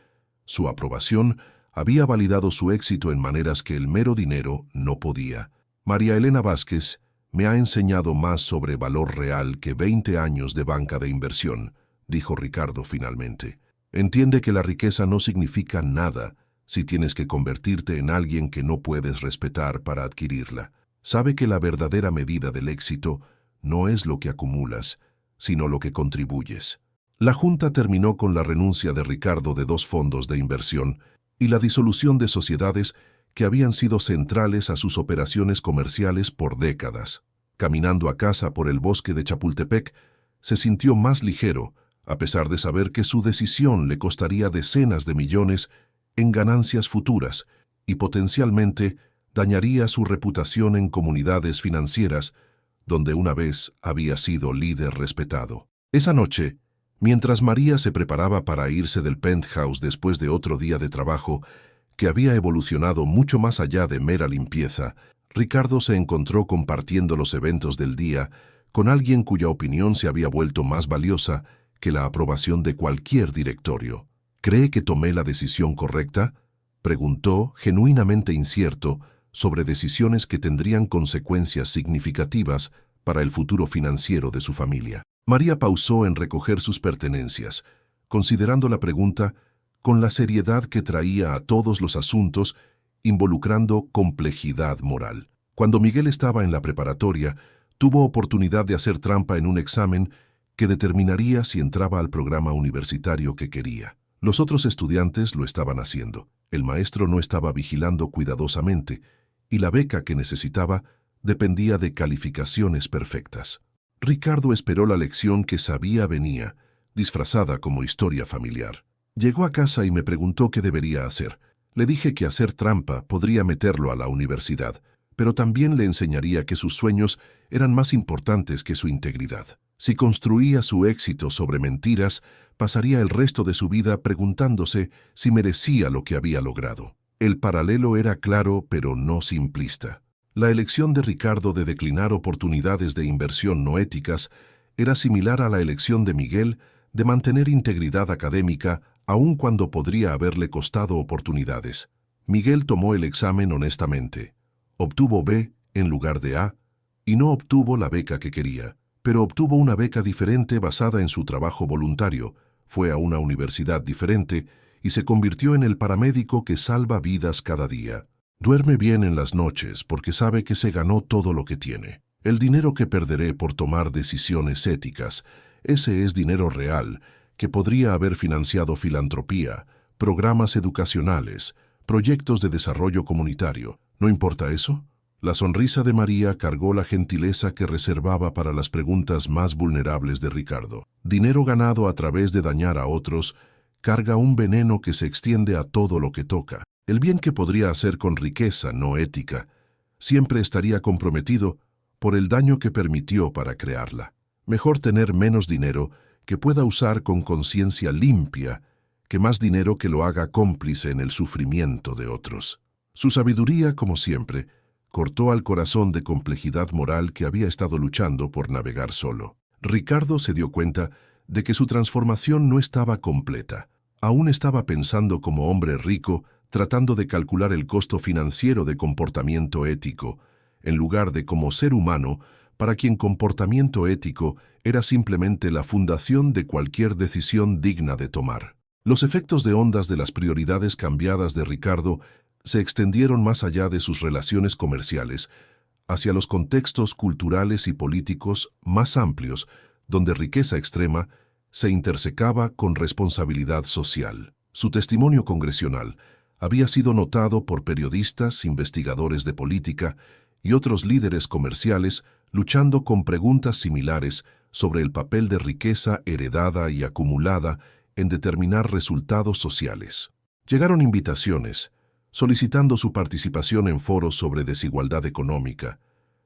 S1: Su aprobación había validado su éxito en maneras que el mero dinero no podía. María Elena Vázquez me ha enseñado más sobre valor real que 20 años de banca de inversión, dijo Ricardo finalmente. Entiende que la riqueza no significa nada si tienes que convertirte en alguien que no puedes respetar para adquirirla. Sabe que la verdadera medida del éxito no es lo que acumulas, sino lo que contribuyes. La Junta terminó con la renuncia de Ricardo de 2 fondos de inversión y la disolución de sociedades que habían sido centrales a sus operaciones comerciales por décadas. Caminando a casa por el bosque de Chapultepec, se sintió más ligero, a pesar de saber que su decisión le costaría decenas de millones en ganancias futuras y potencialmente dañaría su reputación en comunidades financieras donde una vez había sido líder respetado. Esa noche, mientras María se preparaba para irse del penthouse después de otro día de trabajo que había evolucionado mucho más allá de mera limpieza, Ricardo se encontró compartiendo los eventos del día con alguien cuya opinión se había vuelto más valiosa que la aprobación de cualquier directorio. ¿Cree que tomé la decisión correcta?, preguntó, genuinamente incierto, sobre decisiones que tendrían consecuencias significativas para el futuro financiero de su familia. María pausó en recoger sus pertenencias, considerando la pregunta con la seriedad que traía a todos los asuntos involucrando complejidad moral. Cuando Miguel estaba en la preparatoria, tuvo oportunidad de hacer trampa en un examen que determinaría si entraba al programa universitario que quería. Los otros estudiantes lo estaban haciendo. El maestro no estaba vigilando cuidadosamente y la beca que necesitaba dependía de calificaciones perfectas. Ricardo esperó la lección que sabía venía, disfrazada como historia familiar. Llegó a casa y me preguntó qué debería hacer. Le dije que hacer trampa podría meterlo a la universidad, pero también le enseñaría que sus sueños eran más importantes que su integridad. Si construía su éxito sobre mentiras, pasaría el resto de su vida preguntándose si merecía lo que había logrado. El paralelo era claro, pero no simplista. La elección de Ricardo de declinar oportunidades de inversión no éticas era similar a la elección de Miguel de mantener integridad académica aun cuando podría haberle costado oportunidades. Miguel tomó el examen honestamente. Obtuvo B en lugar de A y no obtuvo la beca que quería, pero obtuvo una beca diferente basada en su trabajo voluntario, fue a una universidad diferente y se convirtió en el paramédico que salva vidas cada día. Duerme bien en las noches porque sabe que se ganó todo lo que tiene. El dinero que perderé por tomar decisiones éticas, ese es dinero real, que podría haber financiado filantropía, programas educacionales, proyectos de desarrollo comunitario. ¿No importa eso? La sonrisa de María cargó la gentileza que reservaba para las preguntas más vulnerables de Ricardo. Dinero ganado a través de dañar a otros carga un veneno que se extiende a todo lo que toca. El bien que podría hacer con riqueza no ética siempre estaría comprometido por el daño que permitió para crearla. Mejor tener menos dinero que pueda usar con conciencia limpia que más dinero que lo haga cómplice en el sufrimiento de otros. Su sabiduría, como siempre, cortó al corazón de complejidad moral que había estado luchando por navegar solo. Ricardo se dio cuenta de que su transformación no estaba completa. Aún estaba pensando como hombre rico, tratando de calcular el costo financiero de comportamiento ético, en lugar de como ser humano, para quien comportamiento ético era simplemente la fundación de cualquier decisión digna de tomar. Los efectos de ondas de las prioridades cambiadas de Ricardo se extendieron más allá de sus relaciones comerciales, hacia los contextos culturales y políticos más amplios, donde riqueza extrema se intersecaba con responsabilidad social. Su testimonio congresional había sido notado por periodistas, investigadores de política y otros líderes comerciales luchando con preguntas similares sobre el papel de riqueza heredada y acumulada en determinar resultados sociales. Llegaron invitaciones solicitando su participación en foros sobre desigualdad económica,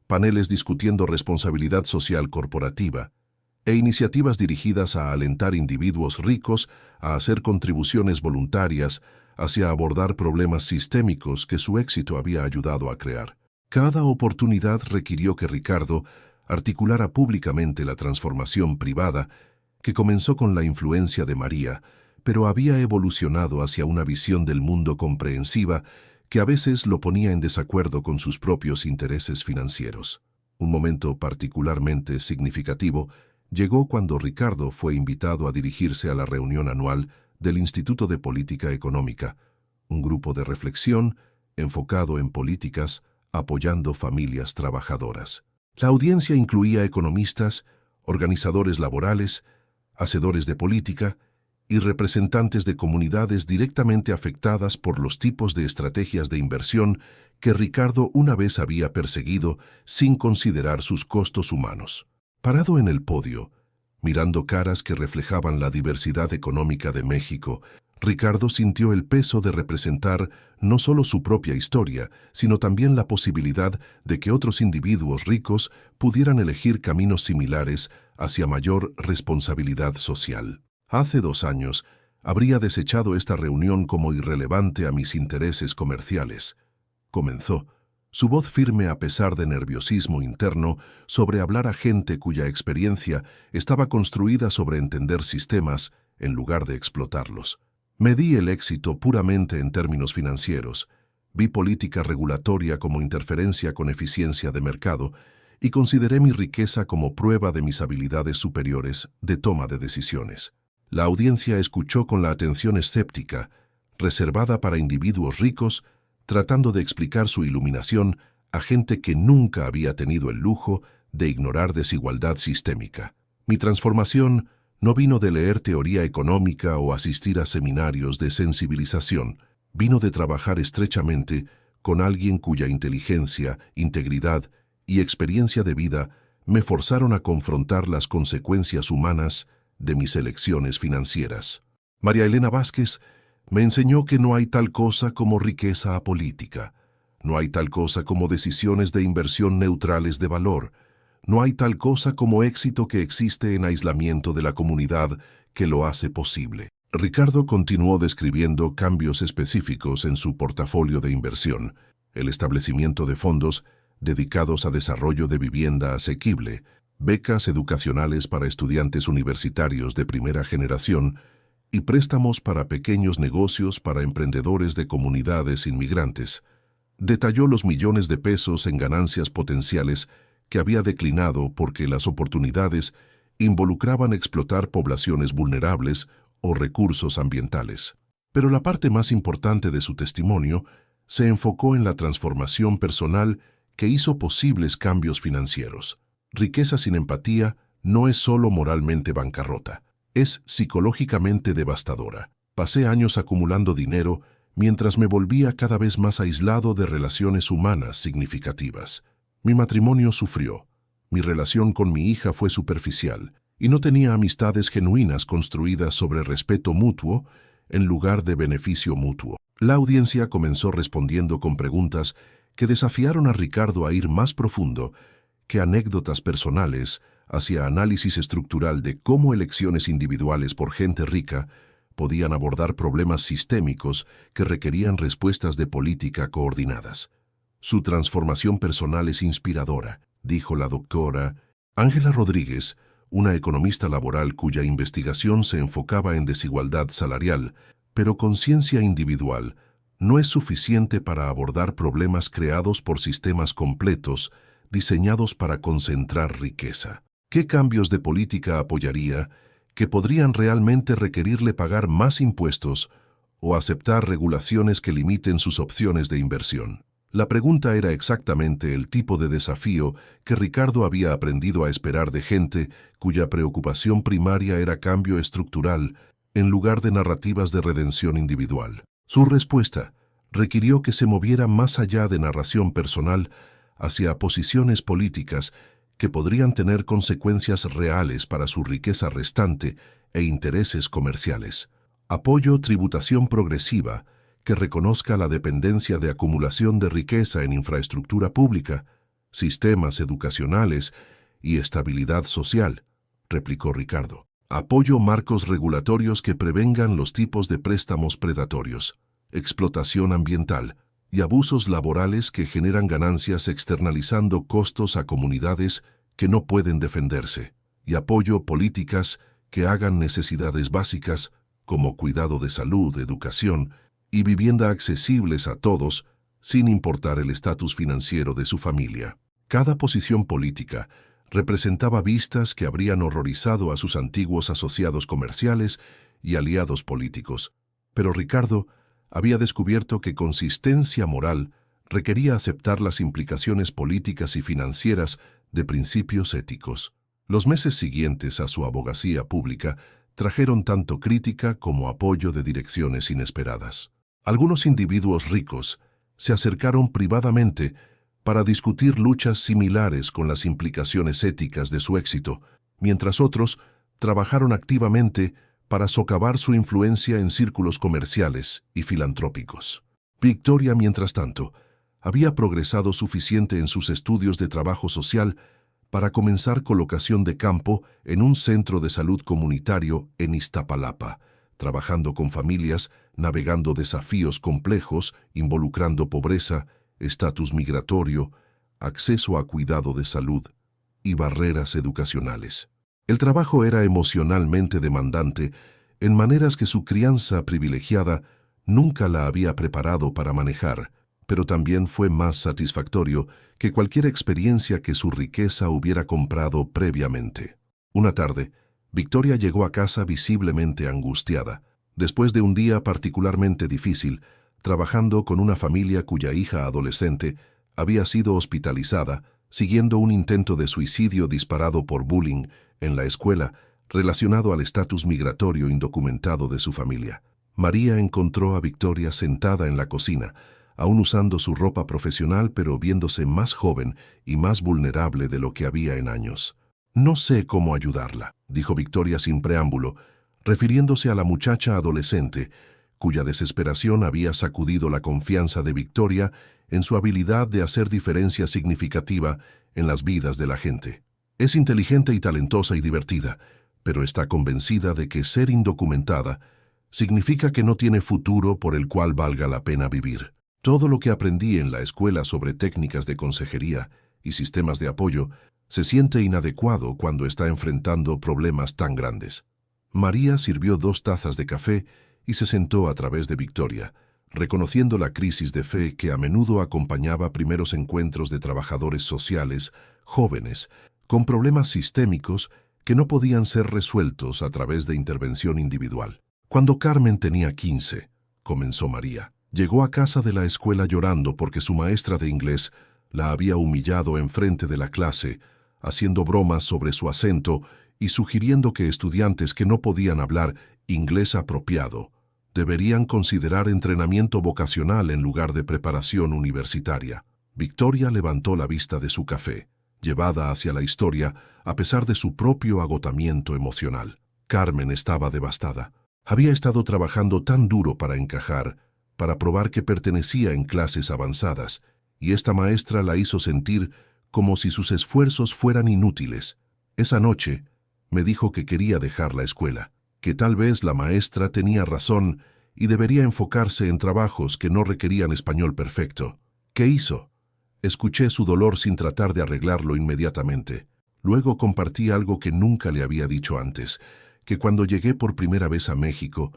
S1: paneles discutiendo responsabilidad social corporativa e iniciativas dirigidas a alentar individuos ricos a hacer contribuciones voluntarias hacia abordar problemas sistémicos que su éxito había ayudado a crear. Cada oportunidad requirió que Ricardo articulara públicamente la transformación privada, que comenzó con la influencia de María, pero había evolucionado hacia una visión del mundo comprensiva que a veces lo ponía en desacuerdo con sus propios intereses financieros. Un momento particularmente significativo llegó cuando Ricardo fue invitado a dirigirse a la reunión anual del Instituto de Política Económica, un grupo de reflexión enfocado en políticas apoyando familias trabajadoras. La audiencia incluía economistas, organizadores laborales, hacedores de política y representantes de comunidades directamente afectadas por los tipos de estrategias de inversión que Ricardo una vez había perseguido sin considerar sus costos humanos. Parado en el podio, mirando caras que reflejaban la diversidad económica de México, Ricardo sintió el peso de representar no solo su propia historia, sino también la posibilidad de que otros individuos ricos pudieran elegir caminos similares hacia mayor responsabilidad social. Hace 2 años, habría desechado esta reunión como irrelevante a mis intereses comerciales. Comenzó, su voz firme a pesar de nerviosismo interno, sobre hablar a gente cuya experiencia estaba construida sobre entender sistemas en lugar de explotarlos. Medí el éxito puramente en términos financieros, vi política regulatoria como interferencia con eficiencia de mercado y consideré mi riqueza como prueba de mis habilidades superiores de toma de decisiones. La audiencia escuchó con la atención escéptica, reservada para individuos ricos, tratando de explicar su iluminación a gente que nunca había tenido el lujo de ignorar desigualdad sistémica. Mi transformación no vino de leer teoría económica o asistir a seminarios de sensibilización, vino de trabajar estrechamente con alguien cuya inteligencia, integridad y experiencia de vida me forzaron a confrontar las consecuencias humanas de mis elecciones financieras. María Elena Vázquez me enseñó que no hay tal cosa como riqueza apolítica, no hay tal cosa como decisiones de inversión neutrales de valor, no hay tal cosa como éxito que existe en aislamiento de la comunidad que lo hace posible. Ricardo continuó describiendo cambios específicos en su portafolio de inversión, el establecimiento de fondos dedicados a desarrollo de vivienda asequible, becas educacionales para estudiantes universitarios de primera generación y préstamos para pequeños negocios para emprendedores de comunidades inmigrantes. Detalló los millones de pesos en ganancias potenciales que había declinado porque las oportunidades involucraban explotar poblaciones vulnerables o recursos ambientales. Pero la parte más importante de su testimonio se enfocó en la transformación personal que hizo posibles cambios financieros. Riqueza sin empatía no es solo moralmente bancarrota, es psicológicamente devastadora. Pasé años acumulando dinero mientras me volvía cada vez más aislado de relaciones humanas significativas. Mi matrimonio sufrió, mi relación con mi hija fue superficial y no tenía amistades genuinas construidas sobre respeto mutuo en lugar de beneficio mutuo. La audiencia comenzó respondiendo con preguntas que desafiaron a Ricardo a ir más profundo que anécdotas personales hacia análisis estructural de cómo elecciones individuales por gente rica podían abordar problemas sistémicos que requerían respuestas de política coordinadas. Su transformación personal es inspiradora, dijo la doctora Ángela Rodríguez, una economista laboral cuya investigación se enfocaba en desigualdad salarial, pero conciencia individual no es suficiente para abordar problemas creados por sistemas completos diseñados para concentrar riqueza. ¿Qué cambios de política apoyaría que podrían realmente requerirle pagar más impuestos o aceptar regulaciones que limiten sus opciones de inversión? La pregunta era exactamente el tipo de desafío que Ricardo había aprendido a esperar de gente cuya preocupación primaria era cambio estructural en lugar de narrativas de redención individual. Su respuesta requirió que se moviera más allá de narración personal hacia posiciones políticas que podrían tener consecuencias reales para su riqueza restante e intereses comerciales. Apoyo tributación progresiva que reconozca la dependencia de acumulación de riqueza en infraestructura pública, sistemas educacionales y estabilidad social, replicó Ricardo. Apoyo marcos regulatorios que prevengan los tipos de préstamos predatorios. explotación ambiental y abusos laborales que generan ganancias externalizando costos a comunidades que no pueden defenderse, y apoyo políticas que hagan necesidades básicas como cuidado de salud, educación y vivienda accesibles a todos, sin importar el estatus financiero de su familia. Cada posición política representaba vistas que habrían horrorizado a sus antiguos asociados comerciales y aliados políticos. Pero Ricardo había descubierto que consistencia moral requería aceptar las implicaciones políticas y financieras de principios éticos. Los meses siguientes a su abogacía pública trajeron tanto crítica como apoyo de direcciones inesperadas. Algunos individuos ricos se acercaron privadamente para discutir luchas similares con las implicaciones éticas de su éxito, mientras otros trabajaron activamente para socavar su influencia en círculos comerciales y filantrópicos. Victoria, mientras tanto, había progresado suficiente en sus estudios de trabajo social para comenzar colocación de campo en un centro de salud comunitario en Iztapalapa, trabajando con familias, navegando desafíos complejos, involucrando pobreza, estatus migratorio, acceso a cuidado de salud y barreras educacionales. El trabajo era emocionalmente demandante en maneras que su crianza privilegiada nunca la había preparado para manejar, pero también fue más satisfactorio que cualquier experiencia que su riqueza hubiera comprado previamente. Una tarde, Victoria llegó a casa visiblemente angustiada, después de un día particularmente difícil, trabajando con una familia cuya hija adolescente había sido hospitalizada, siguiendo un intento de suicidio disparado por bullying en la escuela relacionado al estatus migratorio indocumentado de su familia. María encontró a Victoria sentada en la cocina, aún usando su ropa profesional pero viéndose más joven y más vulnerable de lo que había en años. «No sé cómo ayudarla», dijo Victoria sin preámbulo, refiriéndose a la muchacha adolescente, cuya desesperación había sacudido la confianza de Victoria en su habilidad de hacer diferencia significativa en las vidas de la gente. Es inteligente y talentosa y divertida, pero está convencida de que ser indocumentada significa que no tiene futuro por el cual valga la pena vivir. Todo lo que aprendí en la escuela sobre técnicas de consejería y sistemas de apoyo se siente inadecuado cuando está enfrentando problemas tan grandes. María sirvió 2 tazas de café y se sentó a través de Victoria, reconociendo la crisis de fe que a menudo acompañaba primeros encuentros de trabajadores sociales, jóvenes, con problemas sistémicos que no podían ser resueltos a través de intervención individual. Cuando Carmen tenía 15, comenzó María, llegó a casa de la escuela llorando porque su maestra de inglés la había humillado enfrente de la clase, haciendo bromas sobre su acento y sugiriendo que estudiantes que no podían hablar inglés apropiado deberían considerar entrenamiento vocacional en lugar de preparación universitaria. Victoria levantó la vista de su café, llevada hacia la historia a pesar de su propio agotamiento emocional. Carmen estaba devastada. Había estado trabajando tan duro para encajar, para probar que pertenecía en clases avanzadas, y esta maestra la hizo sentir como si sus esfuerzos fueran inútiles. Esa noche me dijo que quería dejar la escuela, que tal vez la maestra tenía razón y debería enfocarse en trabajos que no requerían español perfecto. ¿Qué hizo? Escuché su dolor sin tratar de arreglarlo inmediatamente. Luego compartí algo que nunca le había dicho antes, que cuando llegué por primera vez a México,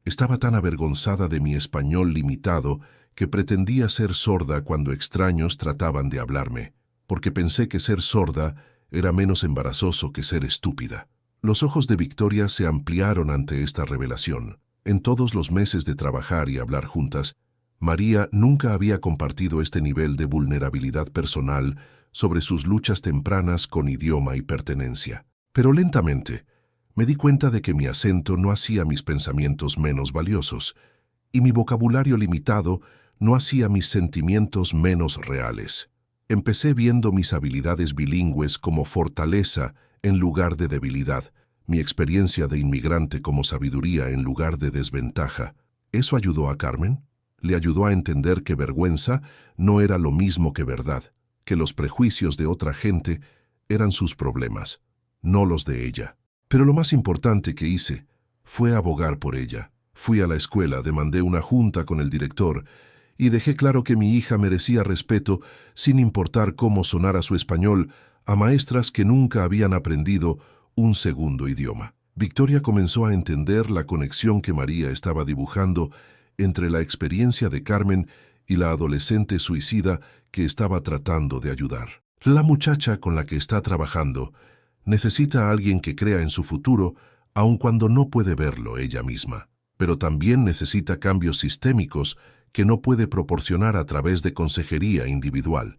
S1: estaba tan avergonzada de mi español limitado que pretendía ser sorda cuando extraños trataban de hablarme, porque pensé que ser sorda era menos embarazoso que ser estúpida. Los ojos de Victoria se ampliaron ante esta revelación. En todos los meses de trabajar y hablar juntas, María nunca había compartido este nivel de vulnerabilidad personal sobre sus luchas tempranas con idioma y pertenencia. Pero lentamente, me di cuenta de que mi acento no hacía mis pensamientos menos valiosos, y mi vocabulario limitado no hacía mis sentimientos menos reales. Empecé viendo mis habilidades bilingües como fortaleza en lugar de debilidad, mi experiencia de inmigrante como sabiduría en lugar de desventaja. ¿Eso ayudó a Carmen? Le ayudó a entender que vergüenza no era lo mismo que verdad, que los prejuicios de otra gente eran sus problemas, no los de ella. Pero lo más importante que hice fue abogar por ella. Fui a la escuela, demandé una junta con el director y dejé claro que mi hija merecía respeto sin importar cómo sonara su español a maestras que nunca habían aprendido un segundo idioma. Victoria comenzó a entender la conexión que María estaba dibujando entre la experiencia de Carmen y la adolescente suicida que estaba tratando de ayudar. La muchacha con la que está trabajando necesita a alguien que crea en su futuro, aun cuando no puede verlo ella misma. Pero también necesita cambios sistémicos que no puede proporcionar a través de consejería individual,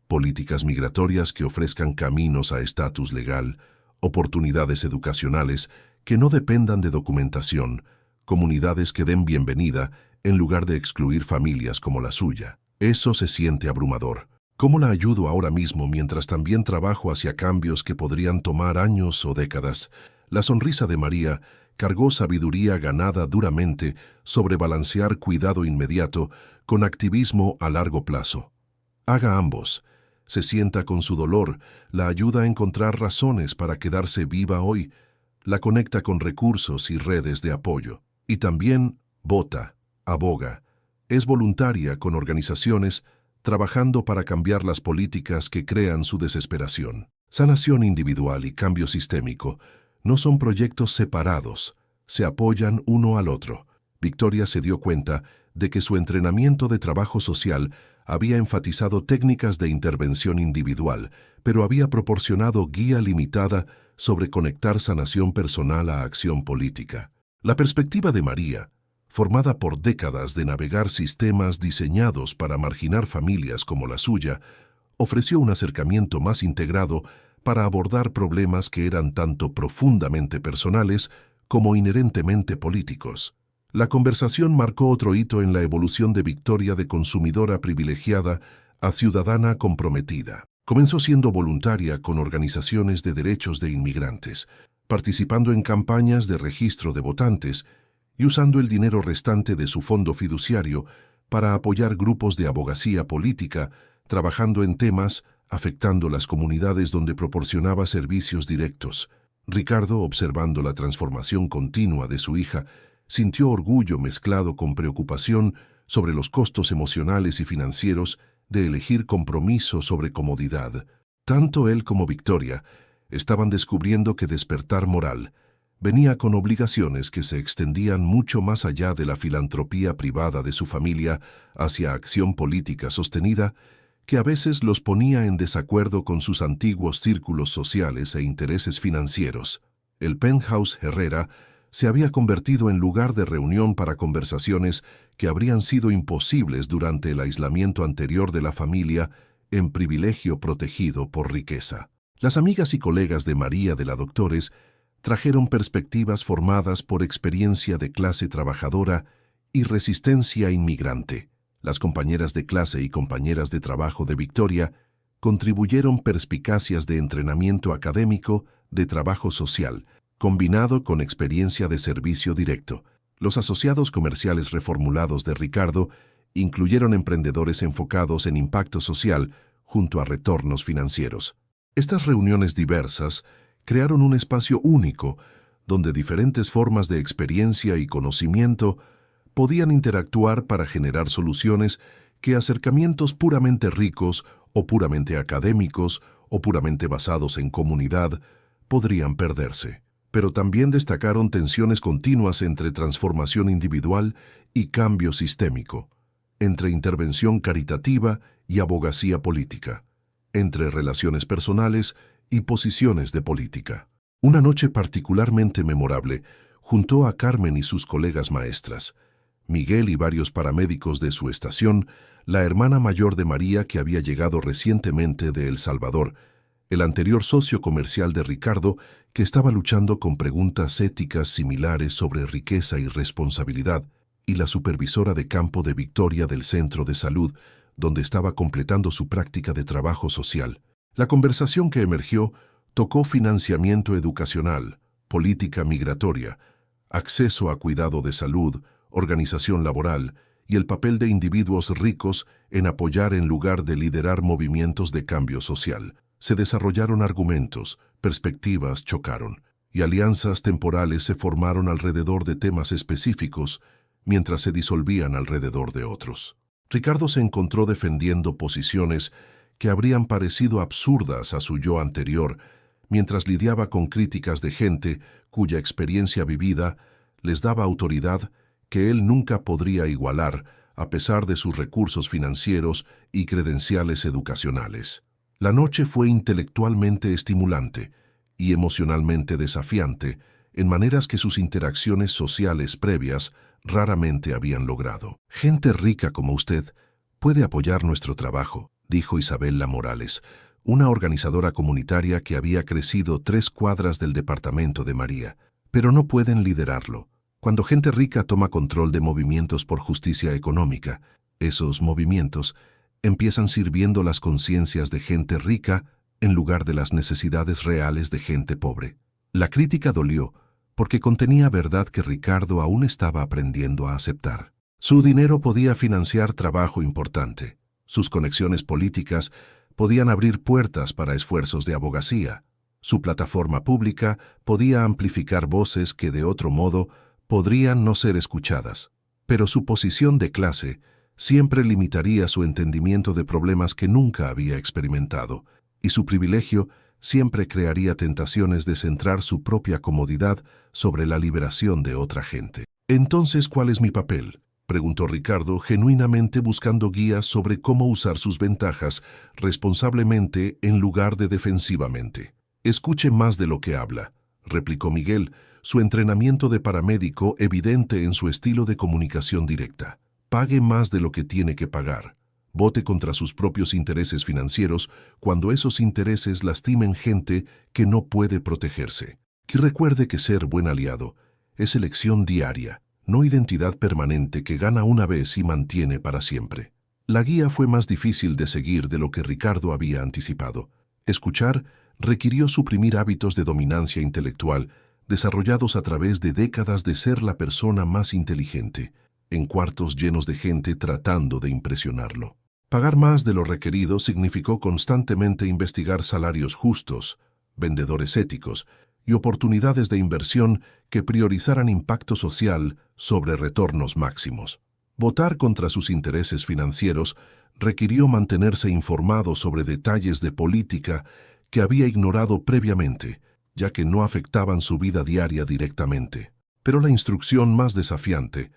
S1: políticas migratorias que ofrezcan caminos a estatus legal, oportunidades educacionales que no dependan de documentación, comunidades que den bienvenida en lugar de excluir familias como la suya. Eso se siente abrumador. ¿Cómo la ayudo ahora mismo mientras también trabajo hacia cambios que podrían tomar años o décadas? La sonrisa de María cargó sabiduría ganada duramente sobre balancear cuidado inmediato con activismo a largo plazo. Haga ambos. Se sienta con su dolor, la ayuda a encontrar razones para quedarse viva hoy, la conecta con recursos y redes de apoyo. Y también vota, aboga, es voluntaria con organizaciones trabajando para cambiar las políticas que crean su desesperación. Sanación individual y cambio sistémico no son proyectos separados, se apoyan uno al otro. Victoria se dio cuenta de que su entrenamiento de trabajo social había enfatizado técnicas de intervención individual, pero había proporcionado guía limitada sobre conectar sanación personal a acción política. La perspectiva de María, formada por décadas de navegar sistemas diseñados para marginar familias como la suya, ofreció un acercamiento más integrado para abordar problemas que eran tanto profundamente personales como inherentemente políticos. La conversación marcó otro hito en la evolución de Victoria de consumidora privilegiada a ciudadana comprometida. Comenzó siendo voluntaria con organizaciones de derechos de inmigrantes, participando en campañas de registro de votantes y usando el dinero restante de su fondo fiduciario para apoyar grupos de abogacía política, trabajando en temas afectando las comunidades donde proporcionaba servicios directos. Ricardo, observando la transformación continua de su hija, sintió orgullo mezclado con preocupación sobre los costos emocionales y financieros de elegir compromiso sobre comodidad. Tanto él como Victoria estaban descubriendo que despertar moral venía con obligaciones que se extendían mucho más allá de la filantropía privada de su familia hacia acción política sostenida, que a veces los ponía en desacuerdo con sus antiguos círculos sociales e intereses financieros. El Penthouse Herrera se había convertido en lugar de reunión para conversaciones que habrían sido imposibles durante el aislamiento anterior de la familia en privilegio protegido por riqueza. Las amigas y colegas de María de la Doctores trajeron perspectivas formadas por experiencia de clase trabajadora y resistencia inmigrante. Las compañeras de clase y compañeras de trabajo de Victoria contribuyeron perspicacias de entrenamiento académico, de trabajo social, combinado con experiencia de servicio directo. Los asociados comerciales reformulados de Ricardo incluyeron emprendedores enfocados en impacto social junto a retornos financieros. Estas reuniones diversas crearon un espacio único donde diferentes formas de experiencia y conocimiento podían interactuar para generar soluciones que acercamientos puramente ricos o puramente académicos o puramente basados en comunidad podrían perderse. Pero también destacaron tensiones continuas entre transformación individual y cambio sistémico, entre intervención caritativa y abogacía política, entre relaciones personales y posiciones de política. Una noche particularmente memorable juntó a Carmen y sus colegas maestras, Miguel y varios paramédicos de su estación, la hermana mayor de María que había llegado recientemente de El Salvador, el anterior socio comercial de Ricardo que estaba luchando con preguntas éticas similares sobre riqueza y responsabilidad, y la supervisora de campo de Victoria del Centro de Salud, donde estaba completando su práctica de trabajo social. La conversación que emergió tocó financiamiento educacional, política migratoria, acceso a cuidado de salud, organización laboral y el papel de individuos ricos en apoyar en lugar de liderar movimientos de cambio social. Se desarrollaron argumentos, perspectivas chocaron. y alianzas temporales se formaron alrededor de temas específicos, mientras se disolvían alrededor de otros. Ricardo se encontró defendiendo posiciones que habrían parecido absurdas a su yo anterior, mientras lidiaba con críticas de gente cuya experiencia vivida les daba autoridad que él nunca podría igualar a pesar de sus recursos financieros y credenciales educacionales. La noche fue intelectualmente estimulante y emocionalmente desafiante, en maneras que sus interacciones sociales previas raramente habían logrado. «Gente rica como usted puede apoyar nuestro trabajo», dijo Isabela Morales, una organizadora comunitaria que había crecido 3 cuadras del departamento de María, «pero no pueden liderarlo. Cuando gente rica toma control de movimientos por justicia económica, esos movimientos empiezan sirviendo las conciencias de gente rica en lugar de las necesidades reales de gente pobre». La crítica dolió porque contenía verdad que Ricardo aún estaba aprendiendo a aceptar. Su dinero podía financiar trabajo importante. Sus conexiones políticas podían abrir puertas para esfuerzos de abogacía. Su plataforma pública podía amplificar voces que de otro modo podrían no ser escuchadas. Pero su posición de clase siempre limitaría su entendimiento de problemas que nunca había experimentado, y su privilegio siempre crearía tentaciones de centrar su propia comodidad sobre la liberación de otra gente. «Entonces, ¿cuál es mi papel?», preguntó Ricardo, genuinamente buscando guías sobre cómo usar sus ventajas responsablemente en lugar de defensivamente. «Escuche más de lo que habla», replicó Miguel, su entrenamiento de paramédico evidente en su estilo de comunicación directa. «Pague más de lo que tiene que pagar. Vote contra sus propios intereses financieros cuando esos intereses lastimen gente que no puede protegerse. Y recuerde que ser buen aliado es elección diaria, no identidad permanente que gana una vez y mantiene para siempre». La guía fue más difícil de seguir de lo que Ricardo había anticipado. Escuchar requirió suprimir hábitos de dominancia intelectual desarrollados a través de décadas de ser la persona más inteligente, en cuartos llenos de gente tratando de impresionarlo. Pagar más de lo requerido significó constantemente investigar salarios justos, vendedores éticos y oportunidades de inversión que priorizaran impacto social sobre retornos máximos. Votar contra sus intereses financieros requirió mantenerse informado sobre detalles de política que había ignorado previamente, ya que no afectaban su vida diaria directamente. Pero la instrucción más desafiante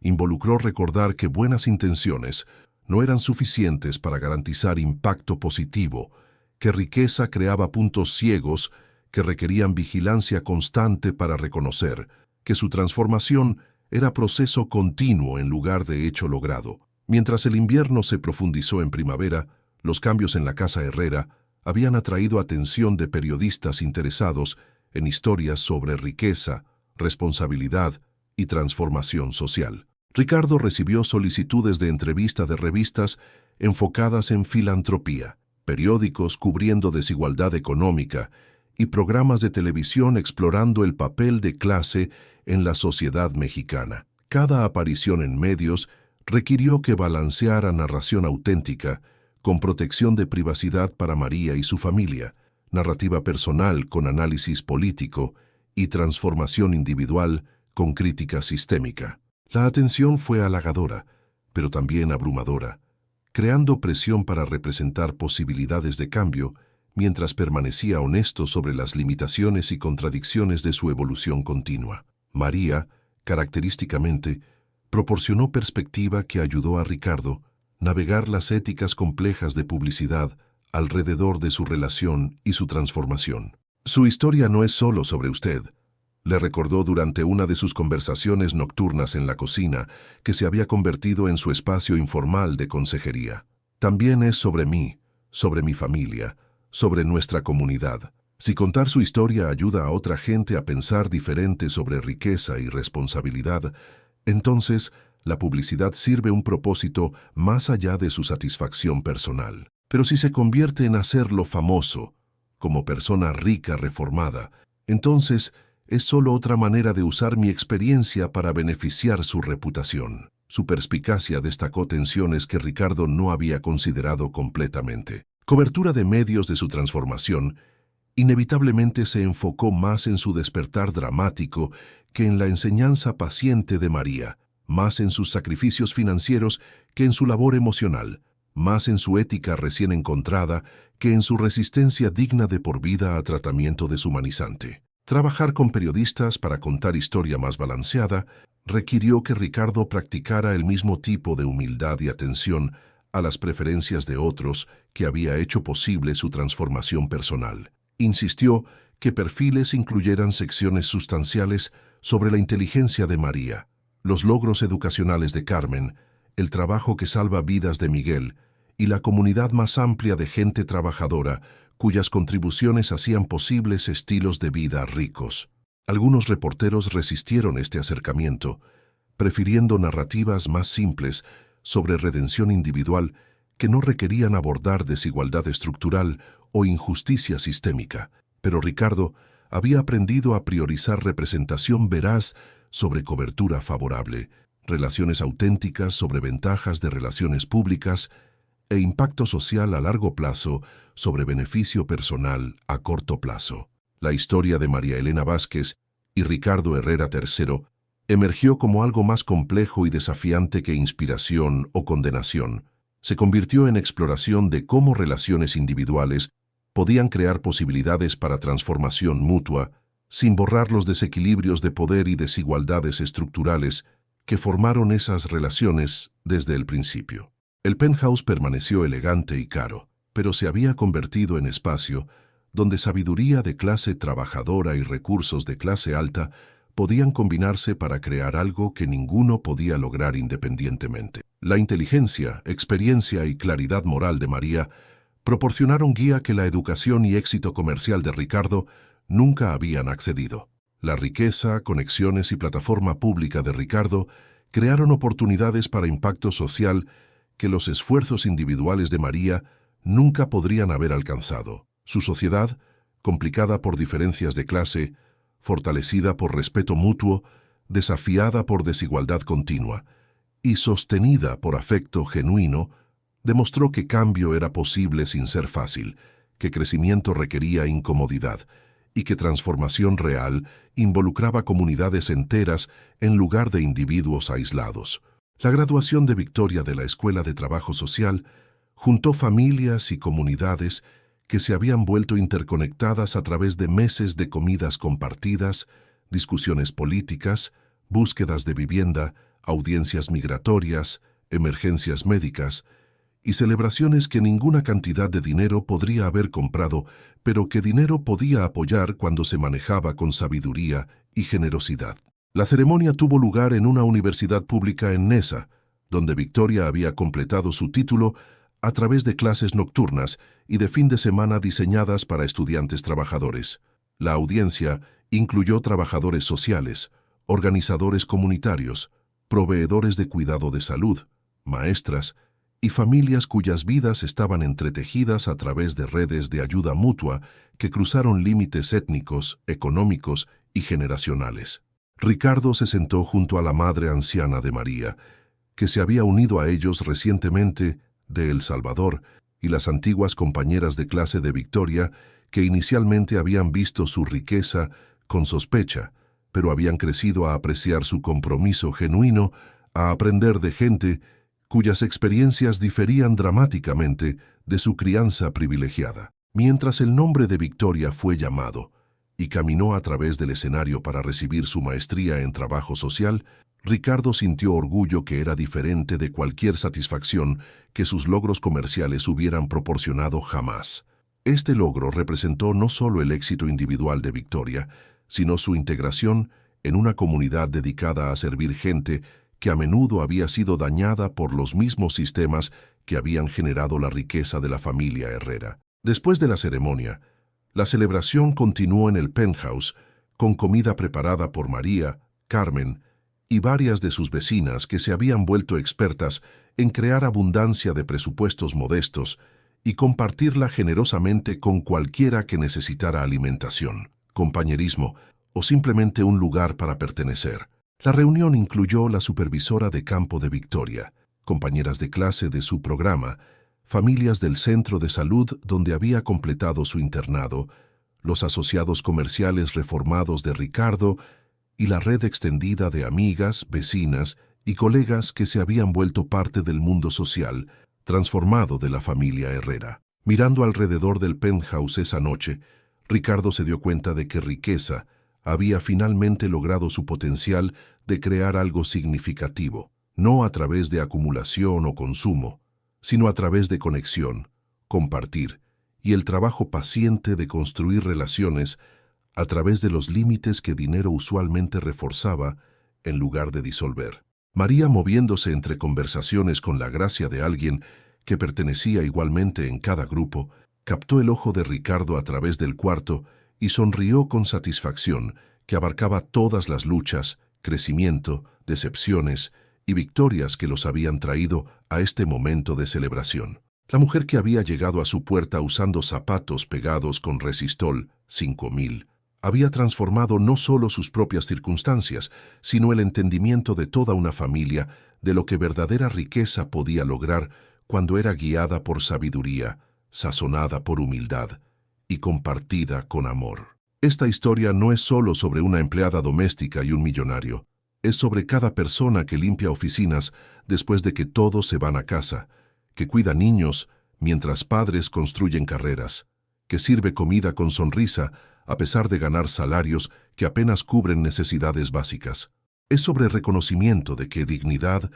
S1: involucró recordar que buenas intenciones no eran suficientes para garantizar impacto positivo, que riqueza creaba puntos ciegos que requerían vigilancia constante para reconocer que su transformación era proceso continuo en lugar de hecho logrado. Mientras el invierno se profundizó en primavera, los cambios en la Casa Herrera habían atraído atención de periodistas interesados en historias sobre riqueza, responsabilidad y transformación social. Ricardo recibió solicitudes de entrevista de revistas enfocadas en filantropía, periódicos cubriendo desigualdad económica y programas de televisión explorando el papel de clase en la sociedad mexicana. Cada aparición en medios requirió que balanceara narración auténtica con protección de privacidad para María y su familia, narrativa personal con análisis político y transformación individual con crítica sistémica. La atención fue halagadora, pero también abrumadora, creando presión para representar posibilidades de cambio mientras permanecía honesto sobre las limitaciones y contradicciones de su evolución continua. María, característicamente, proporcionó perspectiva que ayudó a Ricardo navegar las éticas complejas de publicidad alrededor de su relación y su transformación. «Su historia no es solo sobre usted», le recordó durante una de sus conversaciones nocturnas en la cocina, que se había convertido en su espacio informal de consejería. «También es sobre mí, sobre mi familia, sobre nuestra comunidad. Si contar su historia ayuda a otra gente a pensar diferente sobre riqueza y responsabilidad, entonces la publicidad sirve un propósito más allá de su satisfacción personal. Pero si se convierte en hacerlo famoso, como persona rica reformada, entonces es solo otra manera de usar mi experiencia para beneficiar su reputación». Su perspicacia destacó tensiones que Ricardo no había considerado completamente. Cobertura de medios de su transformación inevitablemente se enfocó más en su despertar dramático que en la enseñanza paciente de María, más en sus sacrificios financieros que en su labor emocional, más en su ética recién encontrada que en su resistencia digna de por vida a tratamiento deshumanizante. Trabajar con periodistas para contar historia más balanceada requirió que Ricardo practicara el mismo tipo de humildad y atención a las preferencias de otros que había hecho posible su transformación personal. Insistió que perfiles incluyeran secciones sustanciales sobre la inteligencia de María, los logros educacionales de Carmen, el trabajo que salva vidas de Miguel y la comunidad más amplia de gente trabajadora cuyas contribuciones hacían posibles estilos de vida ricos. Algunos reporteros resistieron este acercamiento, prefiriendo narrativas más simples sobre redención individual que no requerían abordar desigualdad estructural o injusticia sistémica. Pero Ricardo había aprendido a priorizar representación veraz sobre cobertura favorable, relaciones auténticas sobre ventajas de relaciones públicas e impacto social a largo plazo sobre beneficio personal a corto plazo. La historia de María Elena Vázquez y Ricardo Herrera III emergió como algo más complejo y desafiante que inspiración o condenación. Se convirtió en exploración de cómo relaciones individuales podían crear posibilidades para transformación mutua, sin borrar los desequilibrios de poder y desigualdades estructurales que formaron esas relaciones desde el principio. El penthouse permaneció elegante y caro, pero se había convertido en espacio donde sabiduría de clase trabajadora y recursos de clase alta podían combinarse para crear algo que ninguno podía lograr independientemente. La inteligencia, experiencia y claridad moral de María proporcionaron guía que la educación y éxito comercial de Ricardo nunca habían accedido. La riqueza, conexiones y plataforma pública de Ricardo crearon oportunidades para impacto social que los esfuerzos individuales de María nunca podrían haber alcanzado. Su sociedad, complicada por diferencias de clase, fortalecida por respeto mutuo, desafiada por desigualdad continua y sostenida por afecto genuino, demostró que cambio era posible sin ser fácil, que crecimiento requería incomodidad y que transformación real involucraba comunidades enteras en lugar de individuos aislados. La graduación de Victoria de la Escuela de Trabajo Social juntó familias y comunidades que se habían vuelto interconectadas a través de meses de comidas compartidas, discusiones políticas, búsquedas de vivienda, audiencias migratorias, emergencias médicas y celebraciones que ninguna cantidad de dinero podría haber comprado, pero que dinero podía apoyar cuando se manejaba con sabiduría y generosidad. La ceremonia tuvo lugar en una universidad pública en Neza, donde Victoria había completado su título a través de clases nocturnas y de fin de semana diseñadas para estudiantes trabajadores. La audiencia incluyó trabajadores sociales, organizadores comunitarios, proveedores de cuidado de salud, maestras y familias cuyas vidas estaban entretejidas a través de redes de ayuda mutua que cruzaron límites étnicos, económicos y generacionales. Ricardo se sentó junto a la madre anciana de María, que se había unido a ellos recientemente de El Salvador, y las antiguas compañeras de clase de Victoria, que inicialmente habían visto su riqueza con sospecha, pero habían crecido a apreciar su compromiso genuino, a aprender de gente cuyas experiencias diferían dramáticamente de su crianza privilegiada. Mientras el nombre de Victoria fue llamado y caminó a través del escenario para recibir su maestría en trabajo social, Ricardo sintió orgullo que era diferente de cualquier satisfacción que sus logros comerciales hubieran proporcionado jamás. Este logro representó no solo el éxito individual de Victoria, sino su integración en una comunidad dedicada a servir gente que a menudo había sido dañada por los mismos sistemas que habían generado la riqueza de la familia Herrera. Después de la ceremonia, la celebración continuó en el penthouse con comida preparada por María, Carmen y varias de sus vecinas que se habían vuelto expertas en crear abundancia de presupuestos modestos y compartirla generosamente con cualquiera que necesitara alimentación, compañerismo o simplemente un lugar para pertenecer. La reunión incluyó la supervisora de campo de Victoria, compañeras de clase de su programa, familias del centro de salud donde había completado su internado, los asociados comerciales reformados de Ricardo y la red extendida de amigas, vecinas y colegas que se habían vuelto parte del mundo social, transformado de la familia Herrera. Mirando alrededor del penthouse esa noche, Ricardo se dio cuenta de que Riqueza había finalmente logrado su potencial de crear algo significativo, no a través de acumulación o consumo, sino a través de conexión, compartir y el trabajo paciente de construir relaciones a través de los límites que dinero usualmente reforzaba en lugar de disolver. María, moviéndose entre conversaciones con la gracia de alguien que pertenecía igualmente en cada grupo, captó el ojo de Ricardo a través del cuarto y sonrió con satisfacción que abarcaba todas las luchas, crecimiento, decepciones y victorias que los habían traído a este momento de celebración. La mujer que había llegado a su puerta usando zapatos pegados con resistol 5000 había transformado no solo sus propias circunstancias, sino el entendimiento de toda una familia de lo que verdadera riqueza podía lograr cuando era guiada por sabiduría, sazonada por humildad y compartida con amor. Esta historia no es solo sobre una empleada doméstica y un millonario, es sobre cada persona que limpia oficinas después de que todos se van a casa, que cuida niños mientras padres construyen carreras, que sirve comida con sonrisa a pesar de ganar salarios que apenas cubren necesidades básicas. Es sobre reconocimiento de que dignidad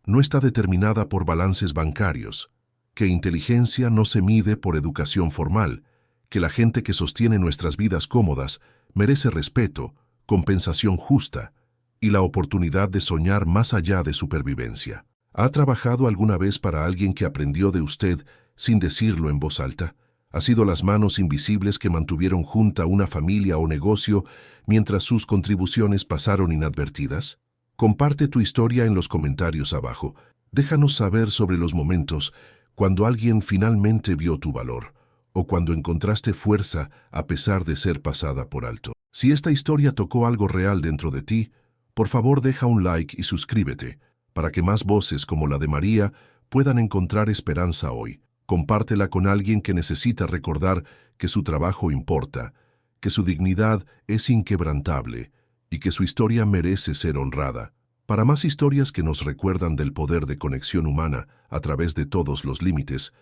S1: no está determinada por balances bancarios, que inteligencia no se mide por educación formal, que la gente que sostiene nuestras vidas cómodas merece respeto, compensación justa y la oportunidad de soñar más allá de supervivencia. ¿Ha trabajado alguna vez para alguien que aprendió de usted sin decirlo en voz alta? ¿Ha sido las manos invisibles que mantuvieron junta una familia o negocio mientras sus contribuciones pasaron inadvertidas? Comparte tu historia en los comentarios abajo. Déjanos saber sobre los momentos cuando alguien finalmente vio tu valor o cuando encontraste fuerza a pesar de ser pasada por alto. Si esta historia tocó algo real dentro de ti, por favor deja un like y suscríbete para que más voces como la de María puedan encontrar esperanza hoy. Compártela con alguien que necesita recordar que su trabajo importa, que su dignidad es inquebrantable y que su historia merece ser honrada. Para más historias que nos recuerdan del poder de conexión humana a través de todos los límites,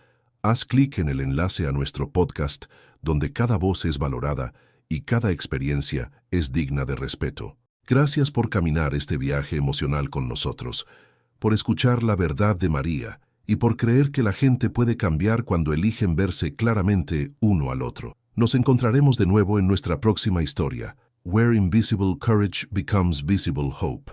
S1: haz clic en el enlace a nuestro podcast donde cada voz es valorada y cada experiencia es digna de respeto. Gracias por caminar este viaje emocional con nosotros, por escuchar la verdad de María y por creer que la gente puede cambiar cuando eligen verse claramente uno al otro. Nos encontraremos de nuevo en nuestra próxima historia, Where Invisible Courage Becomes Visible Hope.